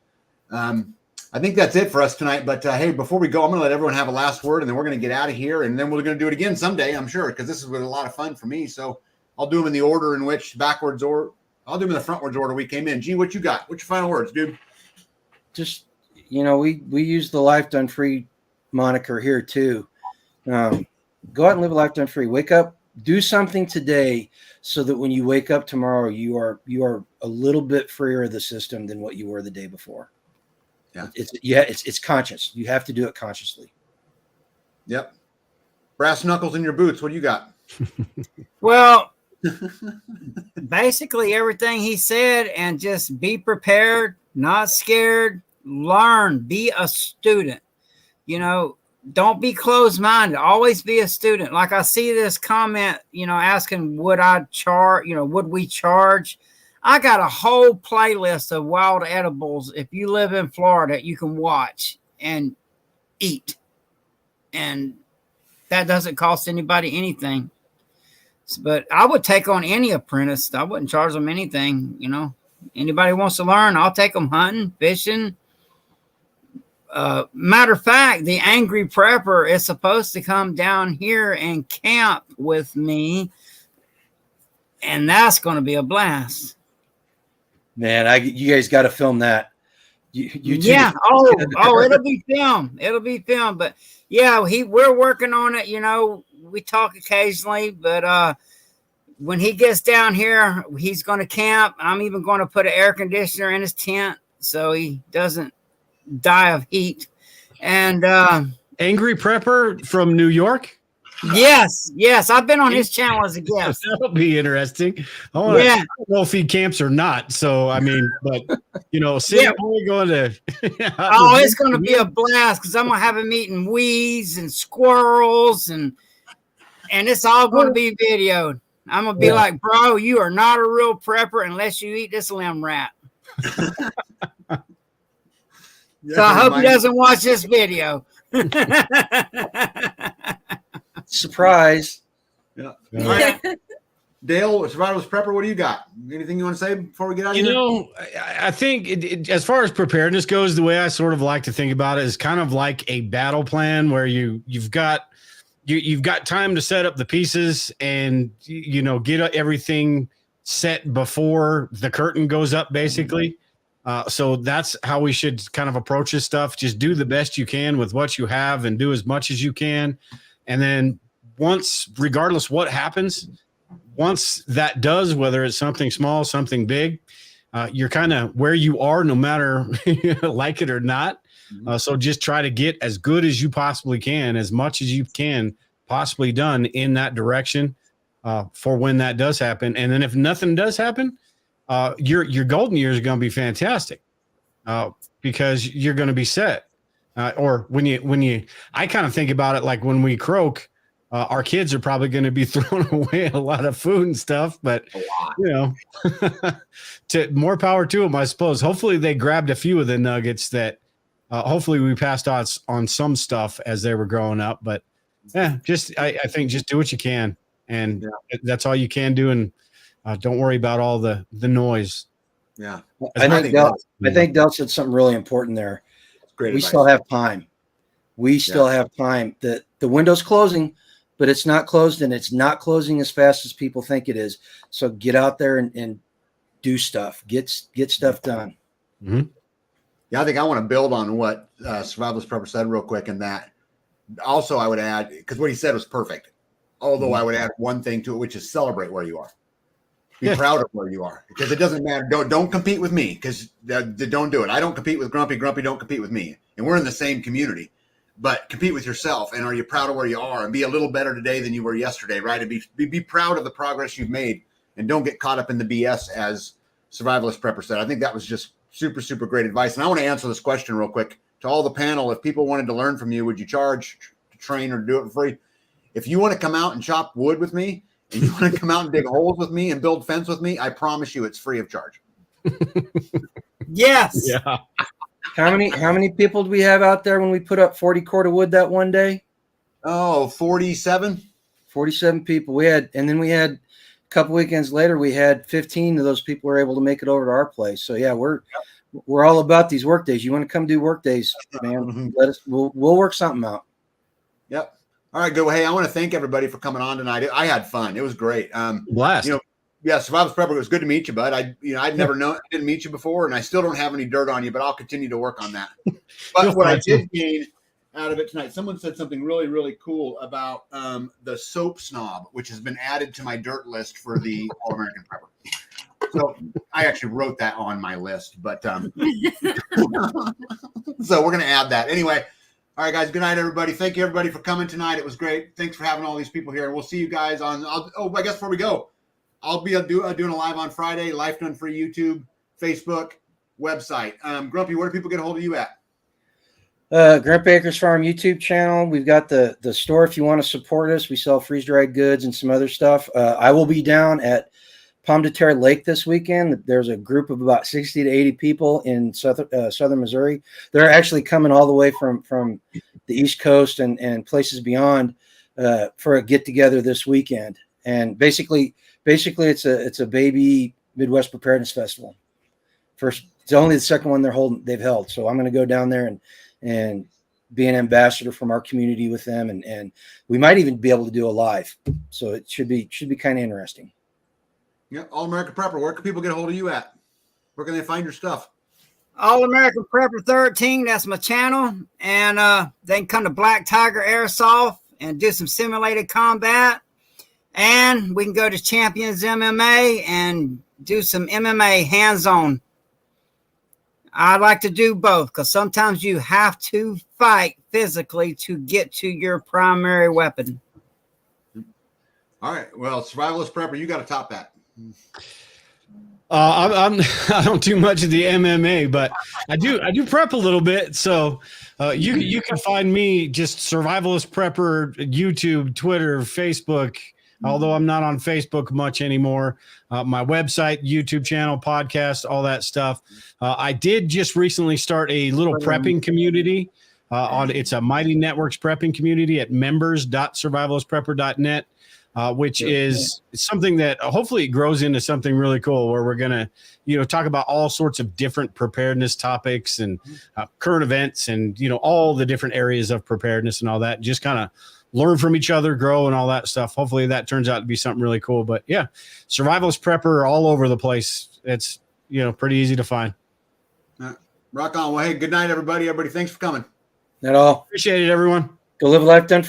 I think that's it for us tonight. But hey, before we go, I'm going to let everyone have a last word, and then we're going to get out of here, and then we're going to do it again someday, I'm sure, because this has been a lot of fun for me. So I'll do them in the order in which backwards, or I'll do them in the frontwards order we came in. G, what you got? What's your final words, dude? Just, we use the Life Done Free moniker here too. Go out and live a life done free. Wake up, do something today so that when you wake up tomorrow, you are a little bit freer of the system than what you were the day before. Yeah. It's conscious. You have to do it consciously. Yep. Brass knuckles in your boots. What do you got? Well, basically everything he said, and just be prepared, not scared, learn, be a student. Don't be closed-minded. Always be a student. Like I see this comment, asking would we charge? I got a whole playlist of wild edibles. If you live in Florida, you can watch and eat. And that doesn't cost anybody anything. But I would take on any apprentice. I wouldn't charge them anything. Anybody wants to learn, I'll take them hunting, fishing. Matter of fact, the Angry Prepper is supposed to come down here and camp with me, and that's going to be a blast. Man, you guys got to film that. Yeah. Oh, it'll be filmed. It'll be filmed. But yeah, we're working on it. We talk occasionally, but when he gets down here, he's going to camp. I'm even going to put an air conditioner in his tent so he doesn't die of heat. And Angry Prepper from New York. Yes, I've been on his channel as a guest. That'll be interesting. I don't know if he camps or not. So I mean, but we're going to. It's going to be a blast, because I'm going to have him eating weeds and squirrels, and it's all going to be videoed. I'm going to be like, bro, you are not a real prepper unless you eat this limb rat. So I hope he doesn't watch this video. Surprise. Yeah. Dale, Survivalist Prepper, what do you got? Anything you want to say before we get out of here? I think as far as preparedness goes, the way I sort of like to think about it is kind of like a battle plan where you've got time to set up the pieces and get everything set before the curtain goes up, basically. So that's how we should kind of approach this stuff. Just do the best you can with what you have and do as much as you can. And then regardless what happens, once that does, whether it's something small, something big, you're kind of where you are, no matter like it or not. So just try to get as good as you possibly can, as much as you can possibly done in that direction for when that does happen. And then if nothing does happen, your golden years are going to be fantastic because you're going to be set. Or I kind of think about it like when we croak, our kids are probably going to be throwing away a lot of food and stuff, but more power to them, I suppose. Hopefully they grabbed a few of the nuggets that hopefully we passed on some stuff as they were growing up, but I think just do what you can. And that's all you can do. And don't worry about all the noise. Yeah. I think Del said something really important there. Great we advice. still have time. We still have time. The window's closing, but it's not closed, and it's not closing as fast as people think it is. So get out there and do stuff. Get stuff done. Mm-hmm. Yeah, I think I want to build on what Survivalist Prepper said real quick, and that also I would add, because what he said was perfect. Although I would add one thing to it, which is celebrate where you are. Be proud of where you are, because it doesn't matter. Don't compete with me, because don't do it. I don't compete with Grumpy. Grumpy don't compete with me, and we're in the same community. But compete with yourself, and are you proud of where you are, and be a little better today than you were yesterday, right? And be proud of the progress you've made, and don't get caught up in the BS, as Survivalist Prepper said. I think that was just super, super great advice. And I want to answer this question real quick to all the panel. If people wanted to learn from you, would you charge to train or do it for free? If you want to come out and chop wood with me, and you want to come out and dig holes with me and build fence with me, I promise you it's free of charge. Yes. Yeah. How many people do we have out there when we put up 40 cord of wood that one day? Oh, 47? 47 people. And then we had a couple weekends later, we had 15 of those people were able to make it over to our place. So yeah, we're all about these work days. You want to come do work days, man? We'll work something out. Yep. All right, good. Well, hey, I want to thank everybody for coming on tonight. I had fun. It was great. Blast. Survivalist Prepper, it was good to meet you, bud. I'd never known, I didn't meet you before, and I still don't have any dirt on you, but I'll continue to work on that. But what I did gain out of it tonight, someone said something really, really cool about the soap snob, which has been added to my dirt list for the All American Prepper. So I actually wrote that on my list, but so we're going to add that anyway. All right, guys. Good night, everybody. Thank you, everybody, for coming tonight. It was great. Thanks for having all these people here. And we'll see you guys on. I guess before we go, I'll be doing a live on Friday. Life Done Free YouTube, Facebook, website. Grumpy, where do people get a hold of you at? Grumpy Acres Farm YouTube channel. We've got the store if you want to support us. We sell freeze dried goods and some other stuff. I will be down at Pomme de Terre Lake this weekend. There's a group of about 60 to 80 people in southern Missouri. They're actually coming all the way from the East Coast and places beyond for a get together this weekend. And basically it's a baby Midwest Preparedness Festival. It's only the second one they've held. So I'm going to go down there and be an ambassador from our community with them, and we might even be able to do a live. So it should be kind of interesting. Yeah, All American Prepper. Where can people get a hold of you at? Where can they find your stuff? All American Prepper 13. That's my channel, and they can come to Black Tiger Airsoft and do some simulated combat, and we can go to Champions MMA and do some MMA hands-on. I like to do both because sometimes you have to fight physically to get to your primary weapon. All right. Well, Survivalist Prepper, you got to top that. I don't do much of the MMA, but I do prep a little bit. So you can find me just Survivalist Prepper, YouTube, Twitter, Facebook. Although I'm not on Facebook much anymore. My website, YouTube channel, podcast, all that stuff. I did just recently start a little prepping community. It's a Mighty Networks prepping community at members.survivalistprepper.net. which is something that hopefully grows into something really cool where we're going to, talk about all sorts of different preparedness topics and current events and, all the different areas of preparedness and all that. Just kind of learn from each other, grow and all that stuff. Hopefully that turns out to be something really cool. But yeah, Survivalist Prepper all over the place. It's, pretty easy to find. Rock on. Well, hey, good night, everybody. Everybody, thanks for coming. That all. Appreciate it, everyone. Go live a life done